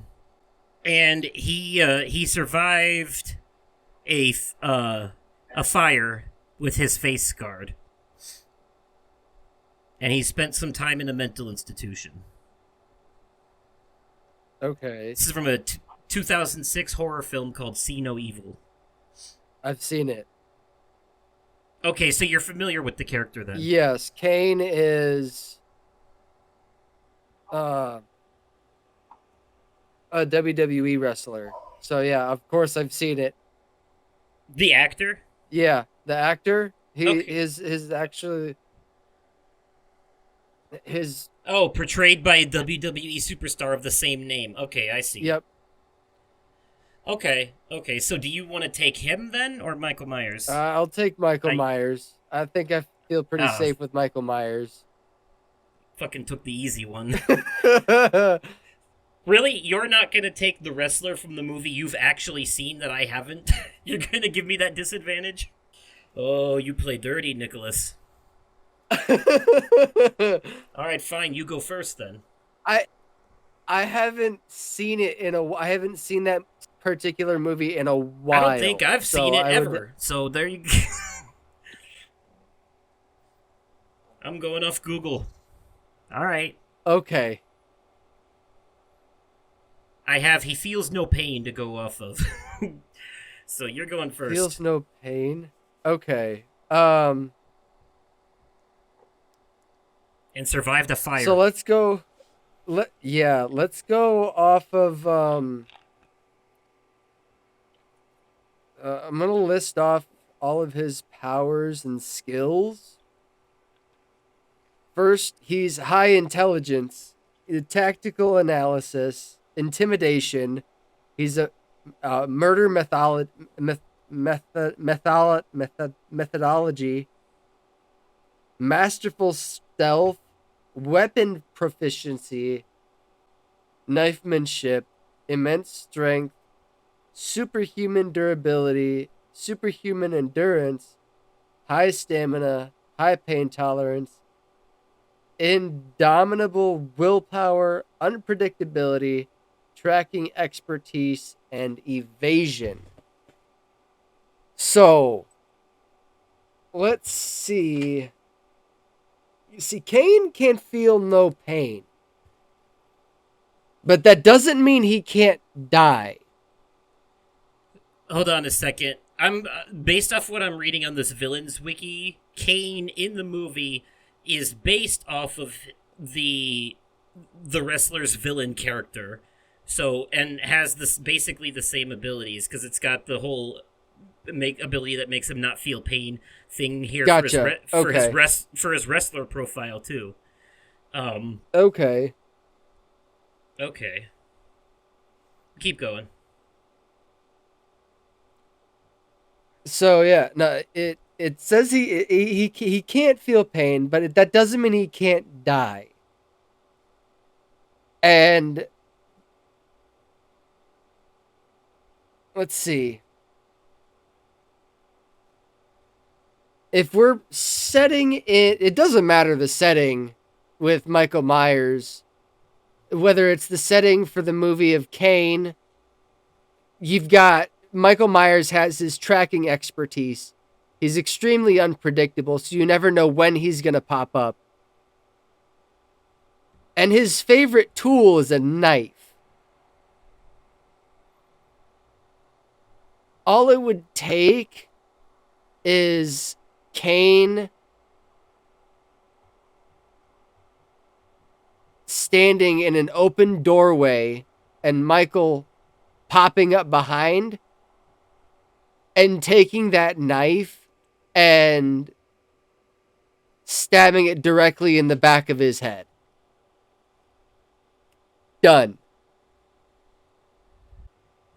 A: he survived a fire with his face scarred. And he spent some time in a mental institution.
B: Okay.
A: This is from a 2006 horror film called See No Evil.
B: I've seen it.
A: Okay, so you're familiar with the character then?
B: Yes, Kane is a WWE wrestler. So yeah, of course I've seen it.
A: The actor?
B: Yeah, the actor.
A: Okay.
B: His
A: Oh, portrayed by a WWE superstar of the same name. Okay, I see.
B: Yep.
A: Okay. So do you want to take him then, or Michael Myers?
B: I'll take Michael Myers. I think I feel pretty
A: Ah.
B: safe with Michael Myers.
A: Fucking took the easy one. Really? You're not going to take the wrestler from the movie you've actually seen that I haven't? You're going to give me that disadvantage? Oh, you play dirty, Nicholas. All right, fine. You go first then.
B: I haven't seen it I haven't seen that particular movie in a while.
A: I don't think I've seen it ever. So there you go. I'm going off Google. All right.
B: Okay.
A: I have He Feels No Pain to go off of. So you're going first.
B: Feels no pain. Okay.
A: And survived a fire.
B: So let's go. Let's go off of. I'm gonna list off all of his powers and skills. First, he's high intelligence, tactical analysis, intimidation. He's a murder methodology, masterful stealth, weapon proficiency, knifemanship, immense strength, superhuman durability, superhuman endurance, high stamina, high pain tolerance, indomitable willpower, unpredictability, tracking expertise, and evasion. So, let's see. You see, Kane can feel no pain. But that doesn't mean he can't die.
A: Hold on a second. I'm based off what I'm reading on this villains wiki. Kane in the movie is based off of the wrestler's villain character. So, and has this basically the same abilities because it's got the whole ability that makes him not feel pain thing here.
B: Gotcha.
A: For his wrestler profile too.
B: Okay.
A: Okay. Keep going.
B: So yeah, no, it says he can't feel pain, but that doesn't mean he can't die. And let's see. If we're setting it doesn't matter the setting with Michael Myers, whether it's the setting for the movie of Kane, you've got Michael Myers has his tracking expertise. He's extremely unpredictable, so you never know when he's going to pop up. And his favorite tool is a knife. All it would take is Kane standing in an open doorway and Michael popping up behind and taking that knife and stabbing it directly in the back of his head. Done.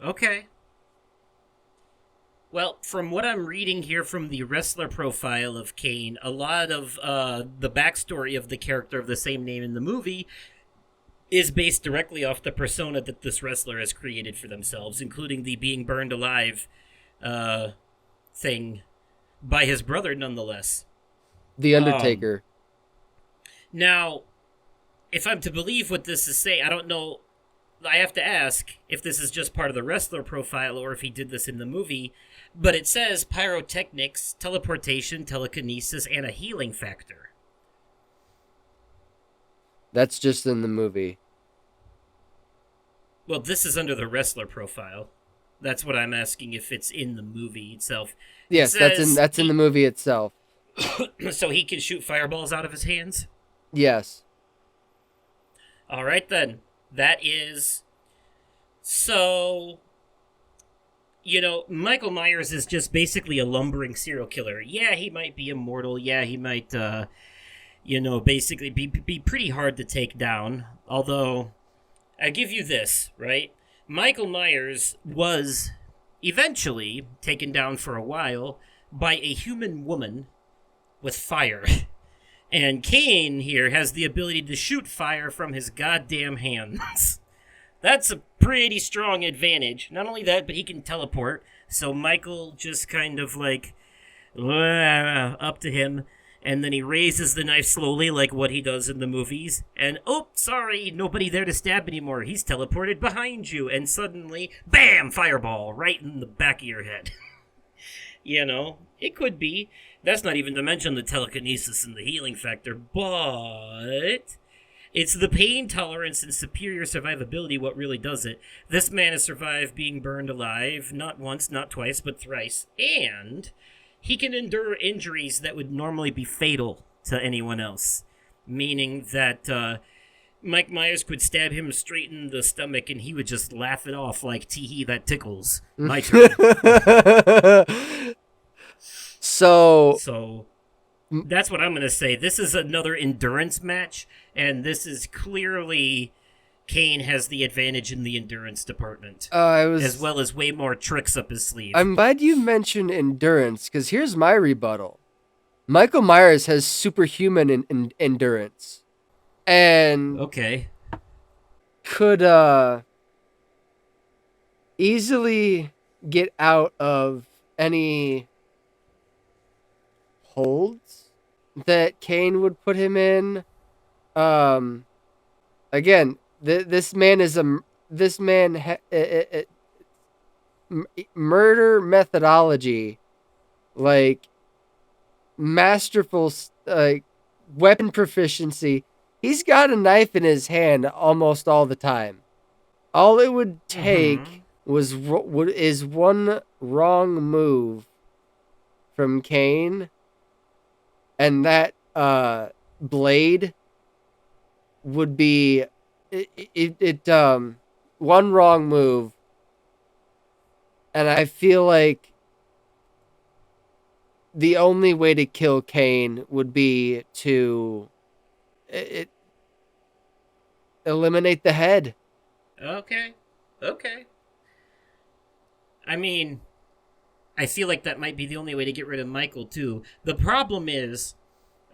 A: Okay. Well, from what I'm reading here from the wrestler profile of Kane, a lot of the backstory of the character of the same name in the movie is based directly off the persona that this wrestler has created for themselves, including the being burned alive thing by his brother, nonetheless.
B: The Undertaker.
A: Now, if I'm to believe what this is saying, I don't know. I have to ask if this is just part of the wrestler profile or if he did this in the movie. But it says pyrotechnics, teleportation, telekinesis, and a healing factor.
B: That's just in the movie.
A: Well, this is under the wrestler profile. That's what I'm asking if it's in the movie itself.
B: Yes, that's in the movie itself.
A: So he can shoot fireballs out of his hands?
B: Yes.
A: All right, then. That is... So... You know, Michael Myers is just basically a lumbering serial killer. Yeah, he might be immortal. Yeah, he might, basically be pretty hard to take down. Although, I give you this, right? Michael Myers was eventually taken down for a while by a human woman with fire. And Kane here has the ability to shoot fire from his goddamn hands. That's a pretty strong advantage. Not only that, but he can teleport. So Michael just kind of like up to him, and then he raises the knife slowly like what he does in the movies. And oh, sorry, nobody there to stab anymore. He's teleported behind you, and suddenly, bam, fireball right in the back of your head. You know, it could be. That's not even to mention the telekinesis and the healing factor, but it's the pain tolerance and superior survivability what really does it. This man has survived being burned alive, not once, not twice, but thrice. And he can endure injuries that would normally be fatal to anyone else. Meaning that Mike Myers could stab him straight in the stomach and he would just laugh it off like, tee-hee, that tickles. My turn. So that's what I'm going to say. This is another endurance match, and this is clearly Kane has the advantage in the endurance department, as well as way more tricks up his sleeve.
B: I'm glad you mentioned endurance, because here's my rebuttal. Michael Myers has superhuman endurance, and
A: okay,
B: could easily get out of any holds that Kane would put him in. Again, this man is murder methodology, like masterful, weapon proficiency. He's got a knife in his hand almost all the time. All it would take is one wrong move from Kane, and that blade would be one wrong move, and I feel like the only way to kill Kane would be to eliminate the head.
A: Okay. I mean, I feel like that might be the only way to get rid of Michael, too. The problem is,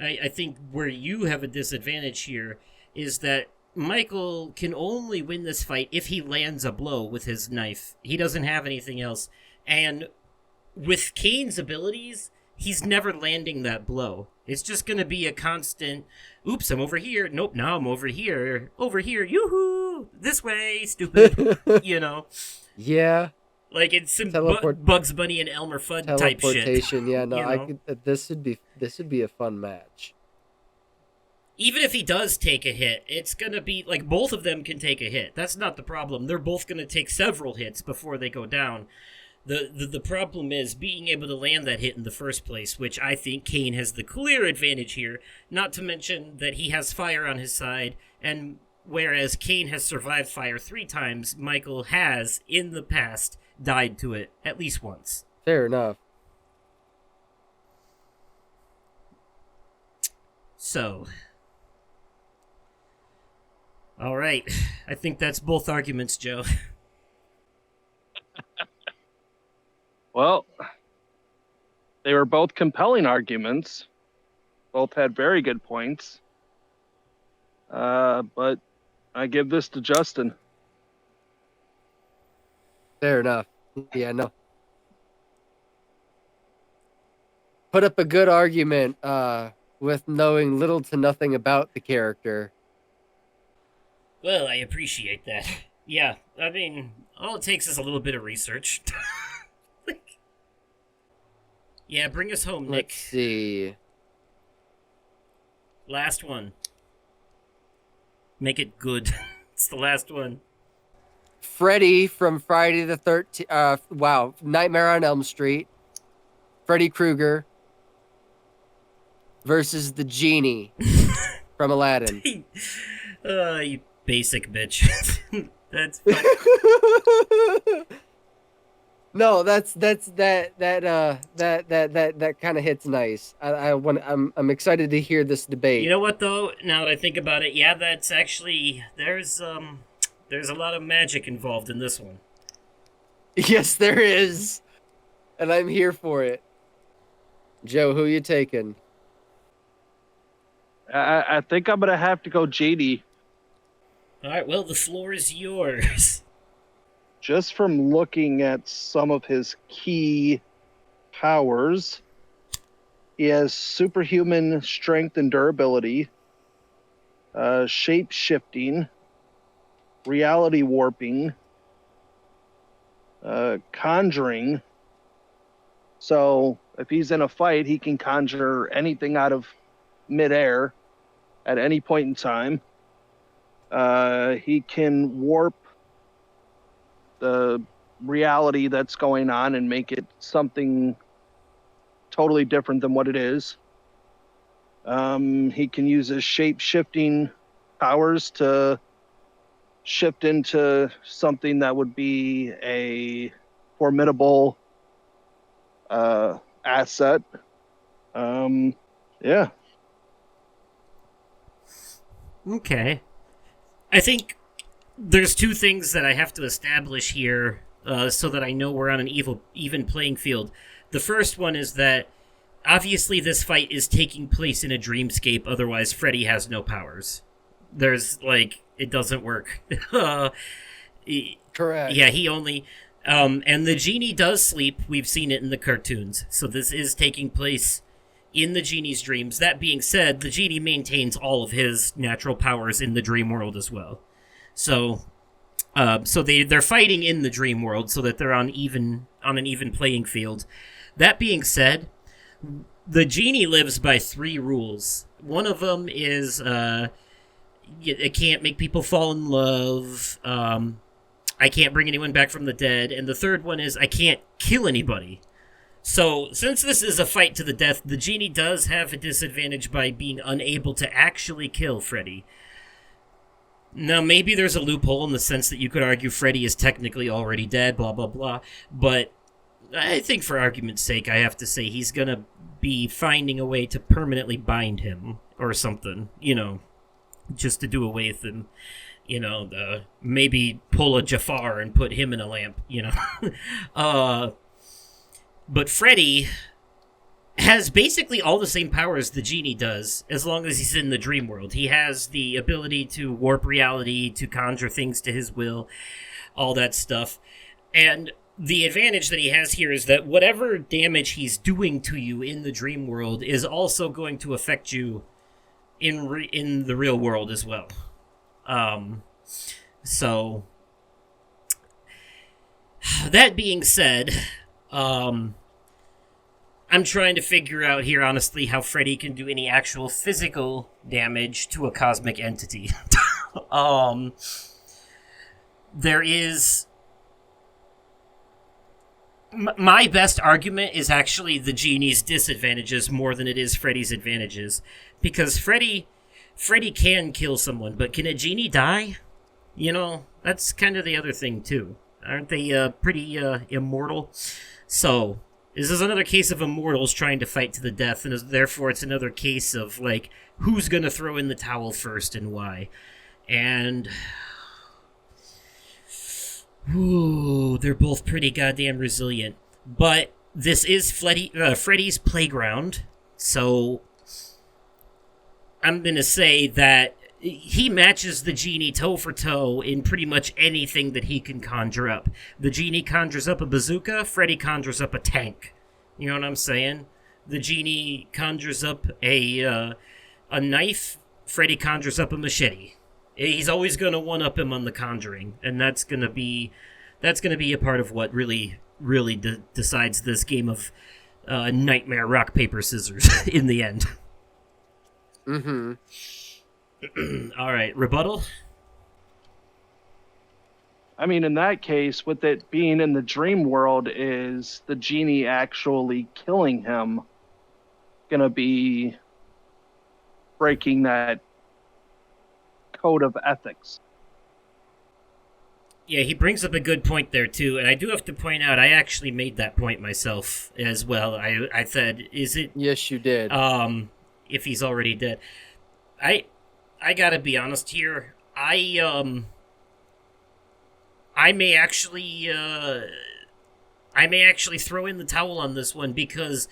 A: I think where you have a disadvantage here is that Michael can only win this fight if he lands a blow with his knife. He doesn't have anything else. And with Kane's abilities, he's never landing that blow. It's just going to be a constant, oops, I'm over here. Nope, now I'm over here. Over here, yoo-hoo! This way, stupid.
B: Yeah.
A: Like it's some Bugs Bunny and Elmer Fudd type shit.
B: Teleportation, yeah, no, I could. This would be a fun match.
A: Even if he does take a hit, it's gonna be like both of them can take a hit. That's not the problem. They're both gonna take several hits before they go down. The problem is being able to land that hit in the first place, which I think Kane has the clear advantage here. Not to mention that he has fire on his side, and whereas Kane has survived fire 3 times, Michael has in the past died to it at least once.
B: Fair enough.
A: So, all right. I think that's both arguments, Joe.
C: Well, they were both compelling arguments. Both had very good points. But I give this to Justin.
B: Fair enough. Yeah, no. Put up a good argument with knowing little to nothing about the character.
A: Well, I appreciate that. Yeah, I mean, all it takes is a little bit of research. Yeah, bring us home, Nick.
B: Let's see.
A: Last one. Make it good. It's the last one.
B: Freddy from Friday the 13th. Nightmare on Elm Street. Freddy Krueger versus the genie from Aladdin.
A: You basic bitch. That's fine.
B: No, that kind of hits nice. I'm excited to hear this debate.
A: You know what though? Now that I think about it, yeah, that's actually there's a lot of magic involved in this one.
B: Yes, there is, and I'm here for it. Joe, who you taking?
C: I think I'm gonna have to go JD.
A: All right, well, the floor is yours.
C: Just from looking at some of his key powers, he has superhuman strength and durability, shape shifting, reality warping, conjuring. So if he's in a fight, he can conjure anything out of midair at any point in time. He can warp the reality that's going on and make it something totally different than what it is. He can use his shape-shifting powers to shift into something that would be a formidable asset. Yeah.
A: Okay. I think there's 2 things that I have to establish here so that I know we're on an even playing field. The first one is that obviously this fight is taking place in a dreamscape, otherwise Freddy has no powers. There's, it doesn't work.
B: Correct.
A: Yeah, he only... and the genie does sleep. We've seen it in the cartoons. So this is taking place in the genie's dreams. That being said, the genie maintains all of his natural powers in the dream world as well. So they're fighting in the dream world so that they're on an even playing field. That being said, the genie lives by 3 rules. One of them is it can't make people fall in love. I can't bring anyone back from the dead. And the third one is I can't kill anybody. So since this is a fight to the death, the genie does have a disadvantage by being unable to actually kill Freddy. Now, maybe there's a loophole in the sense that you could argue Freddy is technically already dead, blah, blah, blah. But I think for argument's sake, I have to say he's going to be finding a way to permanently bind him or something, just to do away with him. Maybe pull a Jafar and put him in a lamp, But Freddy has basically all the same powers the genie does, as long as he's in the dream world. He has the ability to warp reality, to conjure things to his will, all that stuff. And the advantage that he has here is that whatever damage he's doing to you in the dream world is also going to affect you in the real world as well. So that being said, I'm trying to figure out here, honestly, how Freddy can do any actual physical damage to a cosmic entity. There is... My best argument is actually the genie's disadvantages more than it is Freddy's advantages. Because Freddy can kill someone, but can a genie die? You know, that's kind of the other thing, too. Aren't they pretty immortal? So, this is another case of immortals trying to fight to the death, and therefore it's another case of, like, who's going to throw in the towel first and why. And... ooh, they're both pretty goddamn resilient. But this is Freddy's playground, so I'm going to say that he matches the genie toe for toe in pretty much anything that he can conjure up. The genie conjures up a bazooka, Freddy conjures up a tank. You know what I'm saying? The genie conjures up a knife, Freddy conjures up a machete. He's always going to one-up him on the conjuring, and that's going to be a part of what really decides this game of nightmare rock paper scissors in the end.
B: Mm-hmm.
A: All right, rebuttal.
C: I mean, in that case, with it being in the dream world, is the genie actually killing him gonna be breaking that code of ethics?
A: Yeah, he brings up a good point there, too, and I do have to point out, I actually made that point myself as well. I said, is it...
B: Yes, you did.
A: If he's already dead. I gotta be honest here, I may actually throw in the towel on this one, because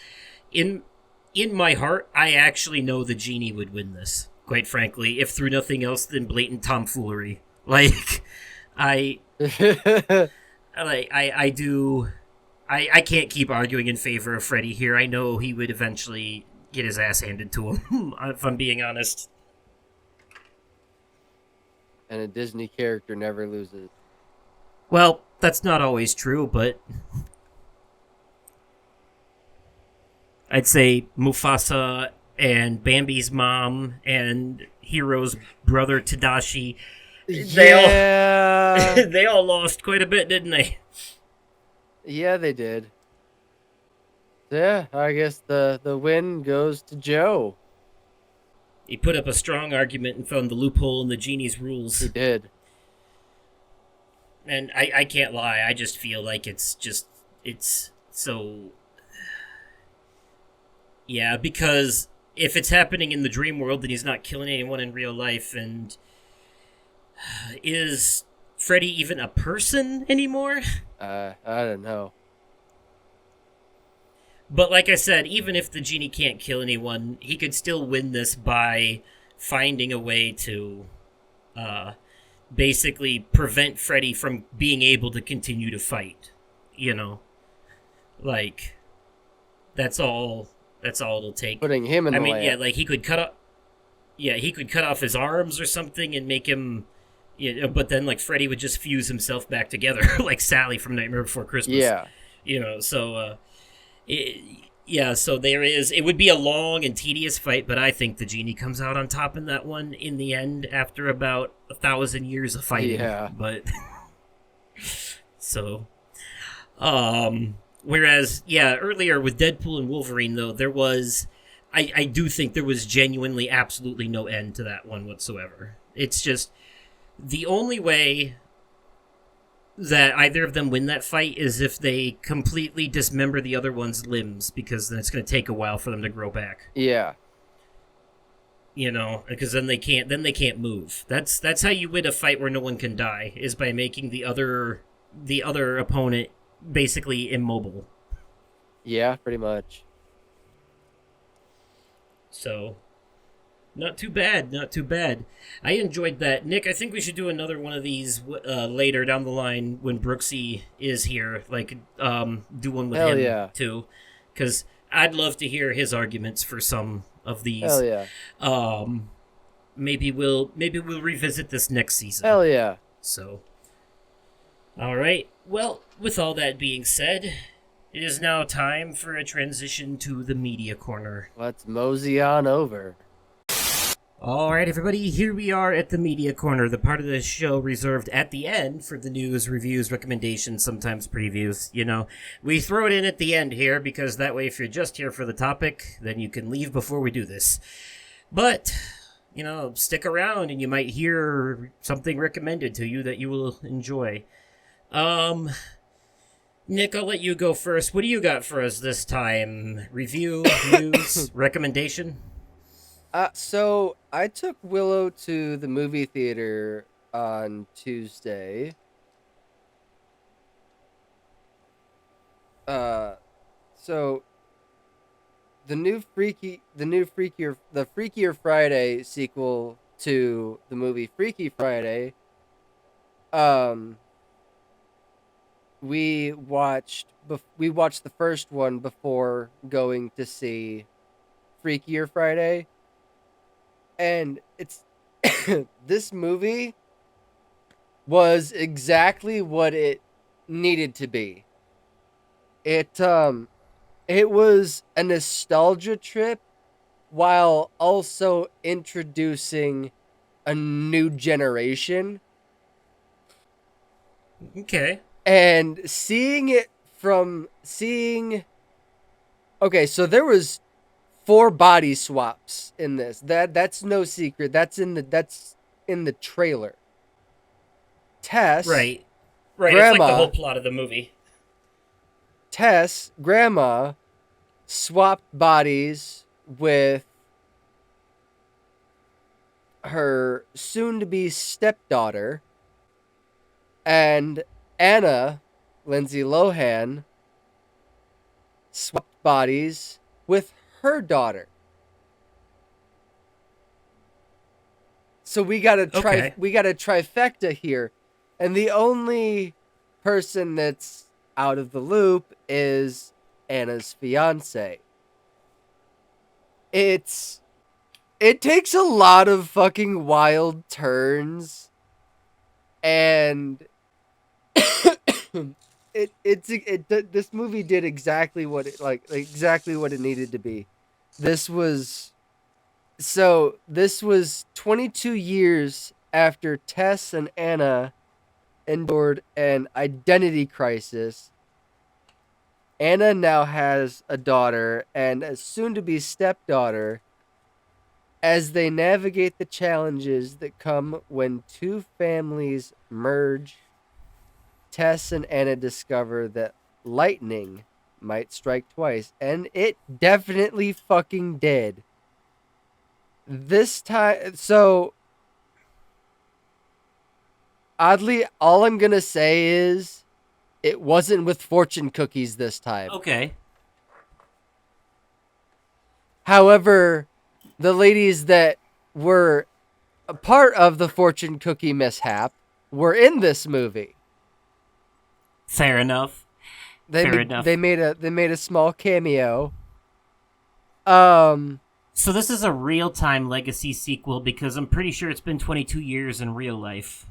A: in my heart, I actually know the genie would win this, quite frankly, if through nothing else than blatant tomfoolery. Like, I can't keep arguing in favor of Freddy here. I know he would eventually get his ass handed to him, if I'm being honest.
B: And a Disney character never loses.
A: Well, that's not always true, but I'd say Mufasa and Bambi's mom and Hiro's brother Tadashi, they all lost quite a bit, didn't they?
B: Yeah, they did. Yeah, I guess the win goes to Joe.
A: He put up a strong argument and found the loophole in the genie's rules.
B: He did.
A: And I can't lie, I just feel like it's so... Yeah, because if it's happening in the dream world, then he's not killing anyone in real life, and... Is Freddy even a person anymore?
B: I don't know.
A: But like I said, even if the genie can't kill anyone, he could still win this by finding a way to basically prevent Freddy from being able to continue to fight. You know? Like, that's all it'll take.
B: Putting him in the lamp.
A: yeah, like he could cut off his arms or something and make him... Yeah, but then, like, Freddy would just fuse himself back together, like Sally from Nightmare Before Christmas.
B: Yeah.
A: You know, so, so there is... It would be a long and tedious fight, but I think the genie comes out on top in that one in the end after about 1,000 years of fighting.
B: Yeah.
A: But... so... Whereas, yeah, earlier with Deadpool and Wolverine, though, there was... I do think there was genuinely absolutely no end to that one whatsoever. It's just... The only way that either of them win that fight is if they completely dismember the other one's limbs, because then it's going to take a while for them to grow back.
B: Yeah.
A: You know, because then they can't move. That's how you win a fight where no one can die, is by making the other opponent basically immobile.
B: Yeah, pretty much.
A: So, not too bad, not too bad. I enjoyed that. Nick, I think we should do another one of these later down the line when Brooksy is here. Like, do one with
B: Hell
A: him,
B: yeah.
A: too. Because I'd love to hear his arguments for some of these.
B: Hell yeah.
A: Maybe we'll revisit this next season.
B: Hell yeah.
A: So, all right. Well, with all that being said, it is now time for a transition to the media corner.
B: Let's mosey on over.
A: All right, everybody, here we are at the media corner, the part of the show reserved at the end for the news, reviews, recommendations, sometimes previews. You know, we throw it in at the end here because that way, if you're just here for the topic, then you can leave before we do this. But, you know, stick around and you might hear something recommended to you that you will enjoy. Nick, I'll let you go first. What do you got for us this time? Review, news, recommendation?
B: So I took Willow to the movie theater on Tuesday. So the Freakier Friday sequel to the movie Freaky Friday. We watched the first one before going to see Freakier Friday. And it's this movie was exactly what it needed to be. It was a nostalgia trip while also introducing a new generation.
A: Okay.
B: And okay, so there was 4 body swaps in this. That's no secret. That's in the trailer. Tess,
A: Right.
B: Grandma,
A: It's like the whole plot of the movie.
B: Tess, Grandma, swapped bodies with her soon-to-be stepdaughter, and Anna, Lindsay Lohan, swapped bodies with her daughter. So we got a trifecta here, and the only person that's out of the loop is Anna's fiance. It takes a lot of fucking wild turns, and this movie did exactly what it needed to be. This was 22 years after Tess and Anna endured an identity crisis. Anna now has a daughter and a soon-to-be stepdaughter as they navigate the challenges that come when two families merge. Tess and Anna discover that lightning might strike twice, and it definitely fucking did. This time, so oddly, all I'm gonna say is it wasn't with fortune cookies this time.
A: Okay.
B: However, the ladies that were a part of the fortune cookie mishap were in this movie.
A: Fair enough.
B: They made a small cameo.
A: So this is a real-time Legacy sequel because I'm pretty sure it's been 22 years in real life.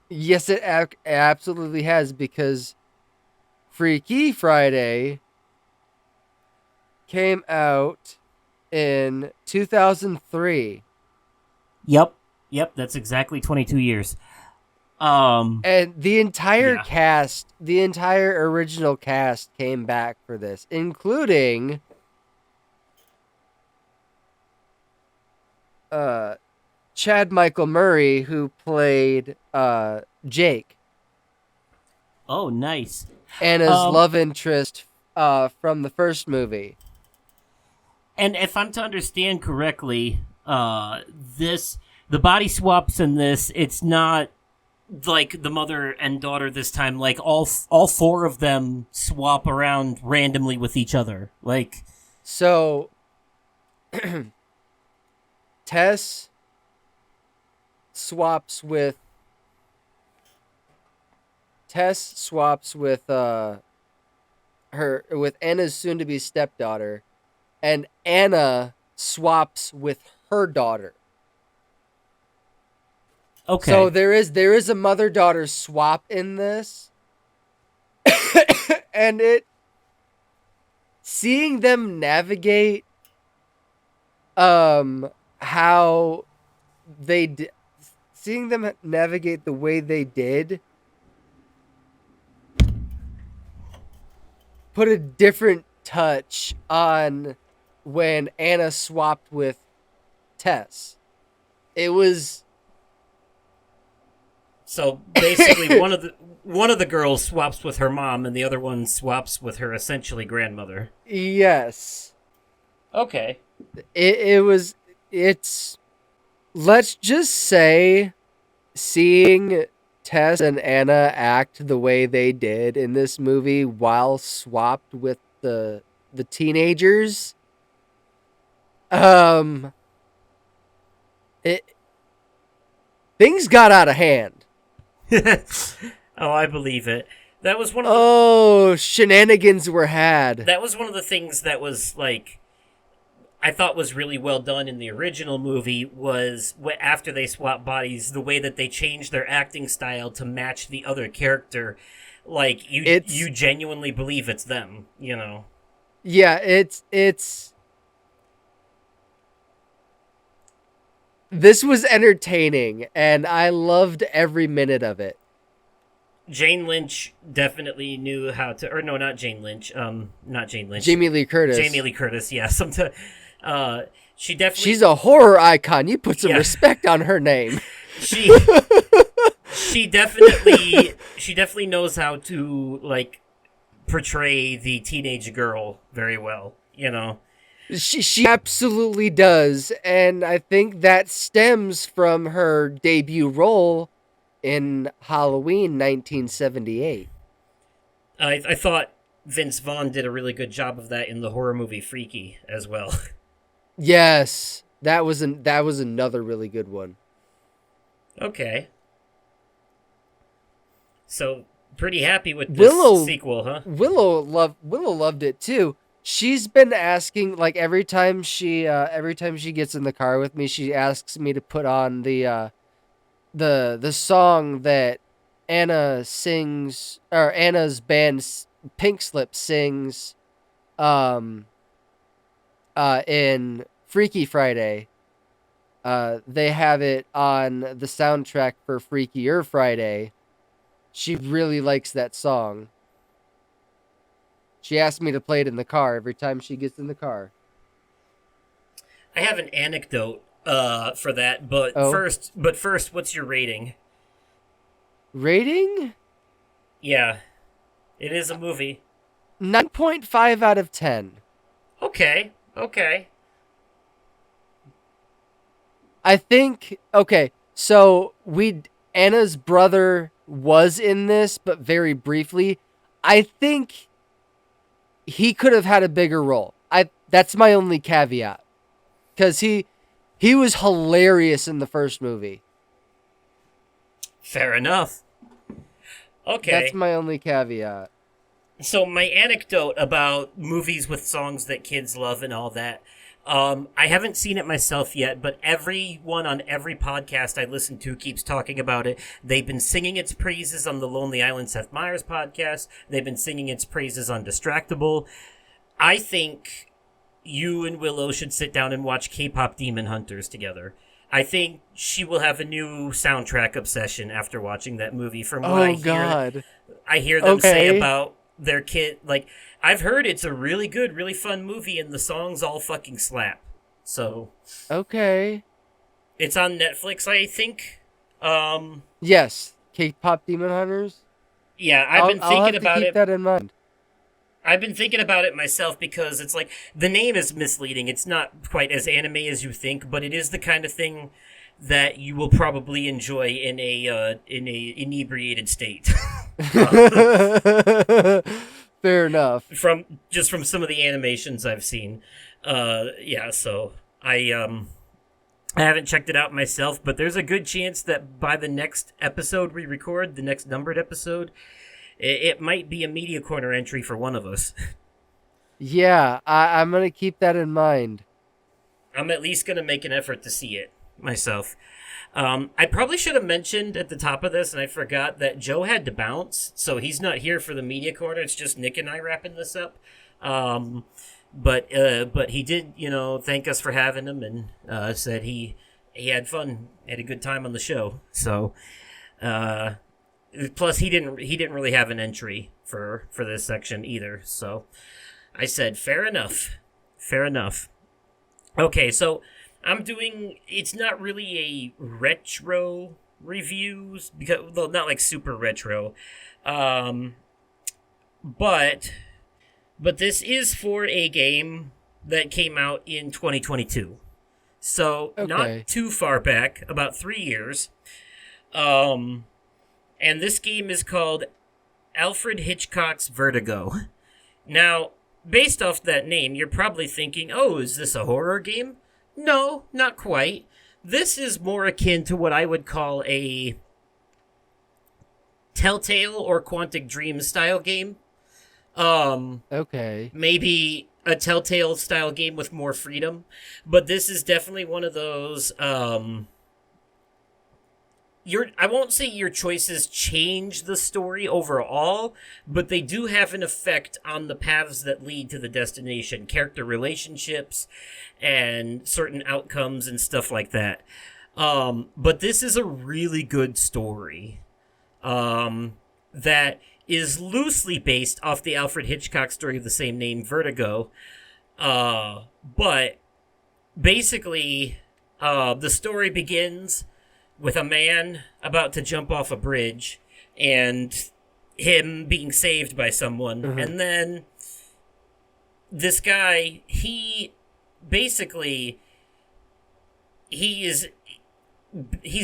B: Yes, it absolutely has, because Freaky Friday came out in 2003.
A: Yep, that's exactly 22 years.
B: And the entire cast, the entire original cast came back for this, including Chad Michael Murray, who played Jake.
A: Oh, nice.
B: Anna's love interest from the first movie.
A: And if I'm to understand correctly, the body swaps in this, it's not like the mother and daughter this time. Like all 4 of them swap around randomly with each other. Like,
B: so Tess swaps with Anna's soon-to-be stepdaughter, and Anna swaps with her daughter.
A: Okay.
B: So there is a mother-daughter swap in this. And seeing them navigate how seeing them navigate the way they did put a different touch on when Anna swapped with Tess. It was
A: So basically, one of the girls swaps with her mom, and the other one swaps with her essentially grandmother.
B: yes.
A: Okay.
B: It's let's just say seeing Tess and Anna act the way they did in this movie while swapped with the teenagers, it things got out of hand.
A: Oh, I believe it. That was one of
B: Shenanigans were had.
A: that was one of the things that was like I thought was really well done in the original movie was after they swapped bodies, the way that they changed their acting style to match the other character. Like you genuinely believe it's them, you know.
B: Yeah, it's this was entertaining and I loved every minute of it.
A: Jane Lynch definitely knew how to, or no, not Jane Lynch. Not Jane Lynch.
B: Jamie Lee Curtis.
A: Jamie Lee Curtis. Yeah, she definitely.
B: She's a horror icon. You put some respect on her name.
A: She definitely knows how to like portray the teenage girl very well. You know.
B: She absolutely does, and I think that stems from her debut role in Halloween 1978.
A: I thought Vince Vaughn did a really good job of that in the horror movie Freaky as well.
B: Yes, that was another really good one.
A: Okay. So pretty happy with this sequel, huh?
B: Willow loved it too. She's been asking, like, every time she gets in the car with me, she asks me to put on the song that Anna sings, or Anna's band Pink Slip sings in Freaky Friday. They have it on the soundtrack for Freakier Friday. She really likes that song. She asked me to play it in the car every time she gets in the car.
A: I have an anecdote for that, but first, what's your rating?
B: Rating?
A: Yeah. It is a movie.
B: 9.5 out of 10.
A: Okay.
B: I think, okay, so Anna's brother was in this, but very briefly. I think he could have had a bigger role. That's my only caveat. Because he was hilarious in the first movie.
A: Fair enough. Okay.
B: That's my only caveat.
A: So my anecdote about movies with songs that kids love and all that, I haven't seen it myself yet, but everyone on every podcast I listen to keeps talking about it. They've been singing its praises on the Lonely Island Seth Meyers podcast. They've been singing its praises on Distractable. I think you and Willow should sit down and watch K-pop Demon Hunters together. I think she will have a new soundtrack obsession after watching that movie. From what I hear them say about their kid. Like, I've heard it's a really good, really fun movie, and the songs all fucking slap. So,
B: okay,
A: it's on Netflix, I think.
B: Yes, K-pop Demon Hunters.
A: Yeah, I've been thinking about it.
B: Keep that in mind.
A: I've been thinking about it myself because it's like the name is misleading. It's not quite as anime as you think, but it is the kind of thing that you will probably enjoy in a inebriated state.
B: Fair enough.
A: From some of the animations I've seen, so I I haven't checked it out myself, but there's a good chance that by the next episode we record, the next numbered episode, it might be a Media Corner entry for one of us.
B: Yeah, I'm going to keep that in mind.
A: I'm at least going to make an effort to see it myself. I probably should have mentioned at the top of this, and I forgot that Joe had to bounce, so he's not here for the Media Corner. It's just Nick and I wrapping this up. But he did, thank us for having him, and said he had fun, had a good time on the show. So, plus he didn't really have an entry for this section either. So, I said fair enough. Okay, so I'm doing. It's not really a retro reviews because, well, not like super retro, but this is for a game that came out in 2022, so not too far back, about 3 years. And this game is called Alfred Hitchcock's Vertigo. Now, based off that name, you're probably thinking, oh, is this a horror game? No, not quite. This is more akin to what I would call a Telltale or Quantic Dream style game. Maybe a Telltale style game with more freedom, but this is definitely one of those, I won't say your choices change the story overall, but they do have an effect on the paths that lead to the destination, character relationships, and certain outcomes and stuff like that. But this is a really good story that is loosely based off the Alfred Hitchcock story of the same name, Vertigo. But basically, the story begins with a man about to jump off a bridge and him being saved by someone. Mm-hmm. And then this guy, he's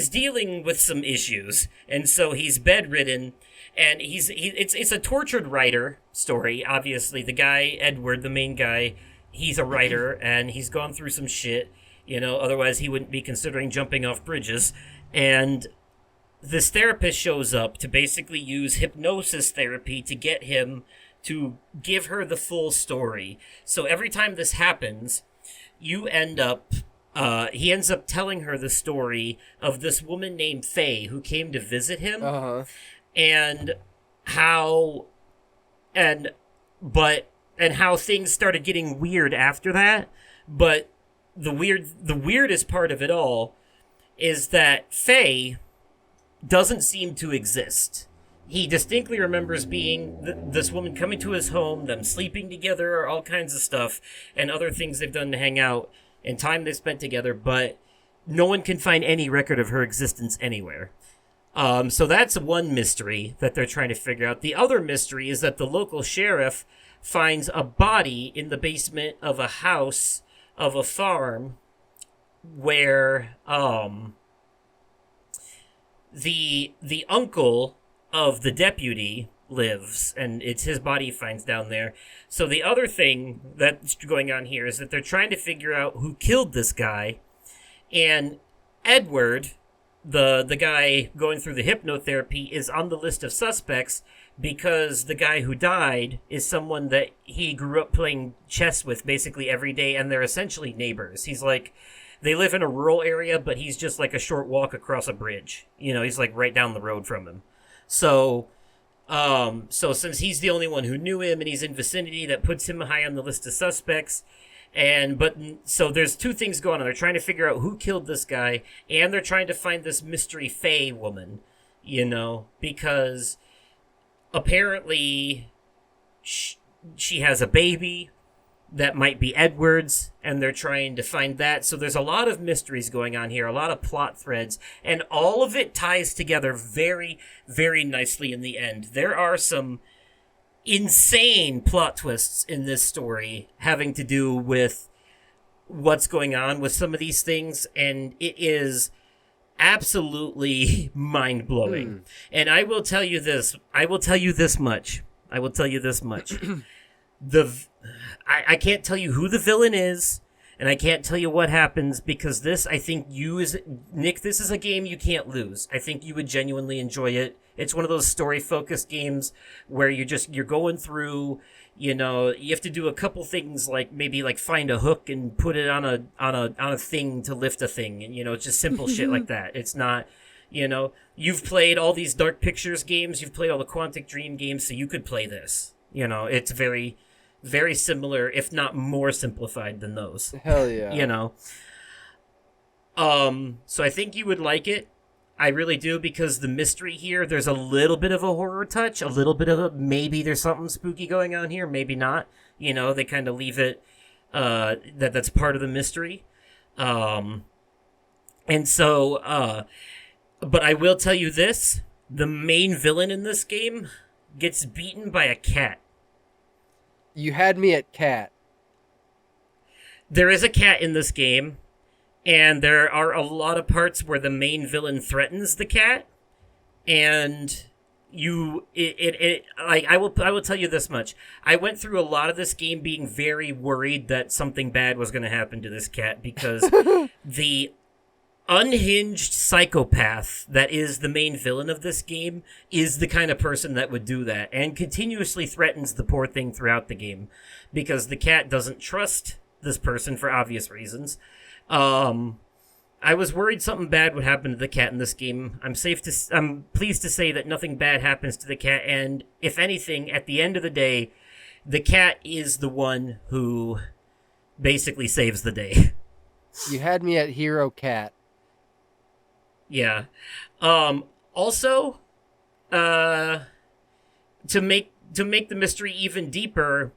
A: dealing with some issues, and so he's bedridden, and it's a tortured writer story. Obviously, the guy Edward, the main guy, he's a writer, and he's gone through some shit. Otherwise he wouldn't be considering jumping off bridges. And this therapist shows up to basically use hypnosis therapy to get him to give her the full story. So every time this happens, he ends up telling her the story of this woman named Faye who came to visit him, and how things started getting weird after that. But the weirdest part of it all is that Faye doesn't seem to exist. He distinctly remembers being this woman coming to his home, them sleeping together, all kinds of stuff, and other things they've done to hang out, and time they've spent together, but no one can find any record of her existence anywhere. So that's one mystery that they're trying to figure out. The other mystery is that the local sheriff finds a body in the basement of a house of a farm where the uncle of the deputy lives, and it's his body he finds down there. So the other thing that's going on here is that they're trying to figure out who killed this guy, and Edward, the guy going through the hypnotherapy, is on the list of suspects because the guy who died is someone that he grew up playing chess with basically every day, and they're essentially neighbors. He's like, they live in a rural area, but he's just like a short walk across a bridge. He's like right down the road from him. So since he's the only one who knew him and he's in vicinity, that puts him high on the list of suspects. So there's two things going on. They're trying to figure out who killed this guy, and they're trying to find this mystery Faye woman, because apparently she has a baby that might be Edward's, and they're trying to find that. So there's a lot of mysteries going on here, a lot of plot threads, and all of it ties together very, very nicely in the end. There are some insane plot twists in this story having to do with what's going on with some of these things, and it is absolutely mind-blowing. And I will tell you this much. I can't tell you who the villain is, And I can't tell you what happens because this, I think Nick, this is a game you can't lose. I think you would genuinely enjoy it. It's one of those story-focused games where you're going through, you have to do a couple things like maybe like find a hook and put it on a thing to lift a thing. And, it's just simple shit like that. It's not, you've played all these Dark Pictures games, you've played all the Quantic Dream games, so you could play this. It's very, very similar, if not more simplified than those.
B: Hell yeah.
A: So I think you would like it. I really do, because the mystery here, there's a little bit of a horror touch, a little bit of maybe there's something spooky going on here, maybe not. They kind of leave it, that's part of the mystery. And so, but I will tell you this, the main villain in this game gets beaten by a cat.
B: You had me at cat.
A: There is a cat in this game, and there are a lot of parts where the main villain threatens the cat, and I will tell you this much. I went through a lot of this game being very worried that something bad was going to happen to this cat, because the unhinged psychopath that is the main villain of this game is the kind of person that would do that and continuously threatens the poor thing throughout the game, because the cat doesn't trust this person for obvious reasons. I was worried something bad would happen to the cat in this game. I'm pleased to say that nothing bad happens to the cat, and if anything, at the end of the day, the cat is the one who basically saves the day.
B: You had me at hero cat.
A: Yeah. Also, to make the mystery even deeper,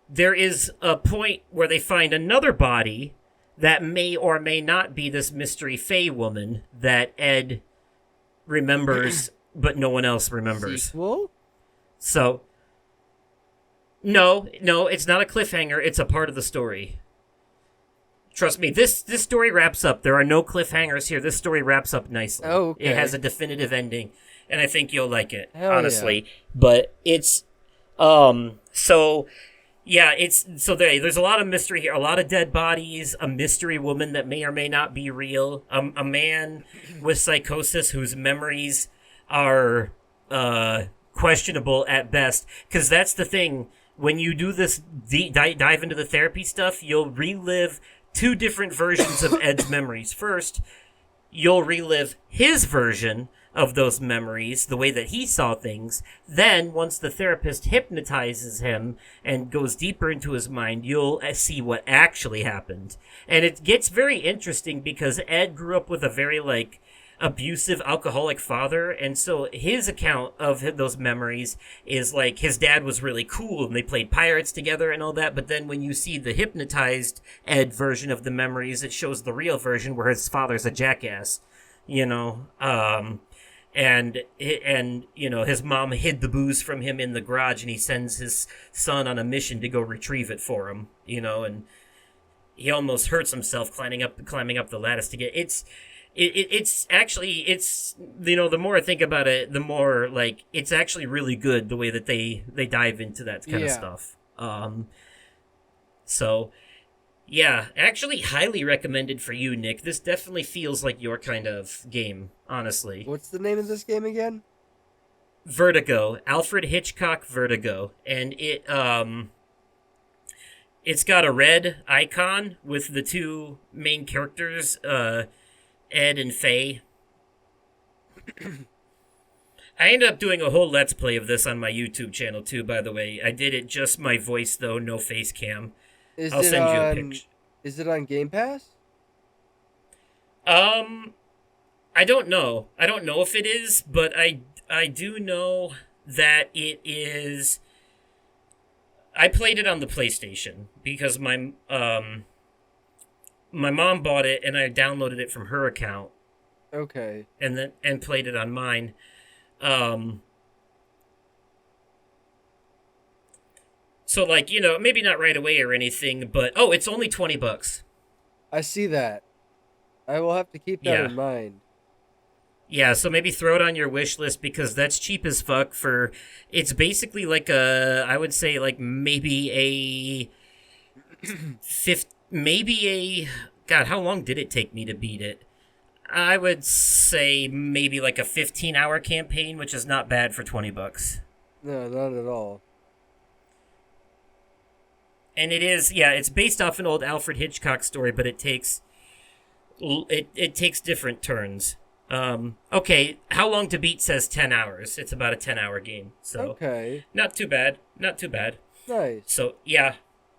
A: there is a point where they find another body that may or may not be this mystery Fae woman that Ed remembers, but no one else remembers.
B: Sequel?
A: So, no, it's not a cliffhanger. It's a part of the story. Trust me, this story wraps up. There are no cliffhangers here. This story wraps up nicely.
B: Oh, okay.
A: It has a definitive ending, and I think you'll like it,
B: Hell
A: honestly.
B: yeah.
A: But it's, there's a lot of mystery here, a lot of dead bodies, a mystery woman that may or may not be real, a man with psychosis whose memories are questionable at best, because that's the thing. When you do this dive into the therapy stuff, you'll relive two different versions of Ed's memories. First, you'll relive his version of those memories, the way that he saw things. Then, once the therapist hypnotizes him and goes deeper into his mind, you'll see what actually happened. And it gets very interesting because Ed grew up with a very, abusive alcoholic father, and so his account of those memories is his dad was really cool and they played pirates together and all that, but then when you see the hypnotized Ed version of the memories, it shows the real version where his father's a jackass, and his mom hid the booze from him in the garage, and he sends his son on a mission to go retrieve it for him, and he almost hurts himself climbing up the lattice to get it's actually, the more I think about it, the more, it's actually really good the way that they dive into that kind of stuff. So, yeah, actually highly recommended for you, Nick. This definitely feels like your kind of game, honestly.
B: What's the name of this game again?
A: Vertigo. Alfred Hitchcock Vertigo. And it's got a red icon with the two main characters, Ed and Faye. I ended up doing a whole Let's Play of this on my YouTube channel, too, by the way. I did it just my voice, though, no face cam. I'll send you a picture.
B: Is it on Game Pass?
A: I don't know. I don't know if it is, but I do know that it is. I played it on the PlayStation because my mom bought it and I downloaded it from her account.
B: Okay.
A: And played it on mine. So maybe not right away or anything, but it's only $20.
B: I see that. I will have to keep that in mind.
A: Yeah, so maybe throw it on your wish list because that's cheap as fuck it's basically I would say maybe a maybe God, how long did it take me to beat it? I would say maybe like a 15-hour campaign, which is not bad for $20.
B: No, not at all.
A: And it is, yeah, it's based off an old Alfred Hitchcock story, but it takes different turns. Okay, how long to beat says 10 hours. It's about a 10-hour game, so
B: Okay,
A: not too bad. Not too bad.
B: nice.
A: So yeah,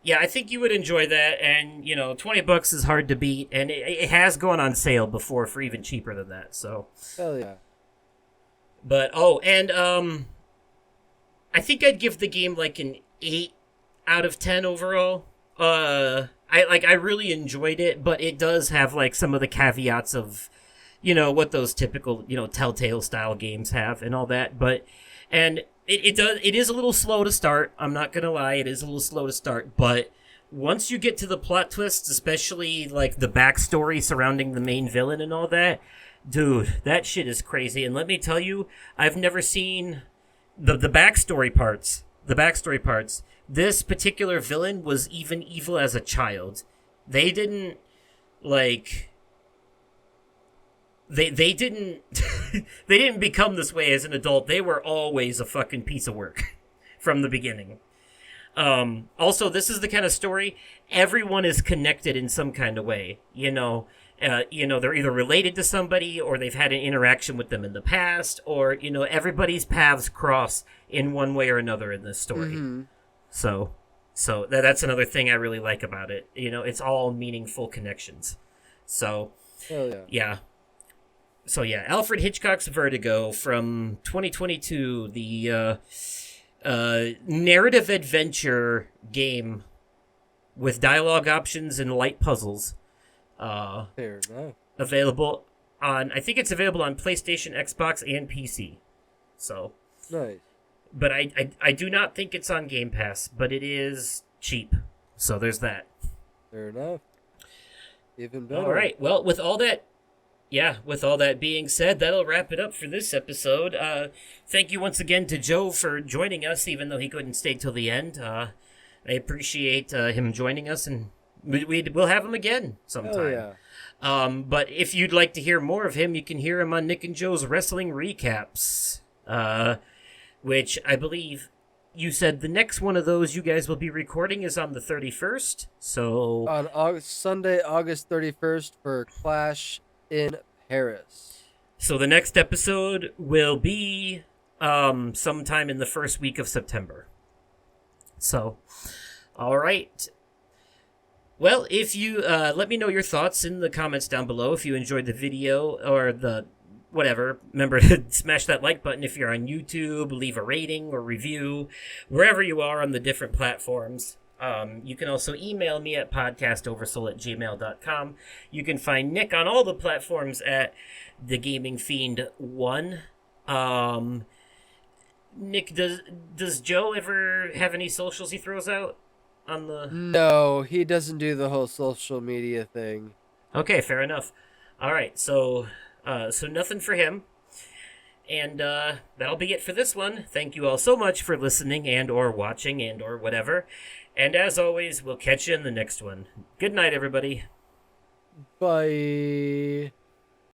A: I think you would enjoy that. And $20 is hard to beat, and it has gone on sale before for even cheaper than that. So,
B: Hell yeah.
A: but I think I'd give the game like an 8 out of 10 overall. I really enjoyed it, but it does have like some of the caveats of what those typical Telltale style games have and all that. And it is a little slow to start. I'm not gonna lie, it is a little slow to start, but once you get to the plot twists, especially like the backstory surrounding the main villain and all that, dude, that shit is crazy. And let me tell you, I've never seen the backstory parts. This particular villain was even evil as a child. They didn't like they didn't they didn't become this way as an adult. They were always a fucking piece of work from the beginning. Also, this is the kind of story everyone is connected in some kind of way. They're either related to somebody, or they've had an interaction with them in the past, or everybody's paths cross in one way or another in this story.
B: Mm-hmm.
A: So that's another thing I really like about it. It's all meaningful connections. So
B: Hell yeah.
A: yeah. So yeah, Alfred Hitchcock's Vertigo from 2022, the narrative adventure game with dialogue options and light puzzles.
B: Fair enough.
A: Available I think it's available on PlayStation, Xbox, and PC. So,
B: Nice.
A: but I do not think it's on Game Pass, but it is cheap. So there's that.
B: Fair enough. Even better.
A: All right. Well, with all that being said, that'll wrap it up for this episode. Thank you once again to Joe for joining us, even though he couldn't stay till the end. I appreciate him joining us, and we'll have him again sometime.
B: Hell yeah.
A: But if you'd like to hear more of him, you can hear him on Nick and Joe's Wrestling Recaps, which I believe you said the next one of those you guys will be recording is on the 31st. So
B: On Sunday, August 31st for Clash in Paris.
A: So the next episode will be sometime in the first week of September. So, all right. Well, if you let me know your thoughts in the comments down below. If you enjoyed the video or the whatever, remember to smash that like button if you're on YouTube, leave a rating or review, wherever you are on the different platforms. You can also email me at podcastoversoul@gmail.com. You can find Nick on all the platforms at TheGamingFiend1. Nick, does Joe ever have any socials he throws out on the...
B: No, he doesn't do the whole social media thing.
A: Okay, fair enough. All right, so nothing for him. And that'll be it for this one. Thank you all so much for listening and or watching and or whatever. And as always, we'll catch you in the next one. Good night, everybody.
B: Bye.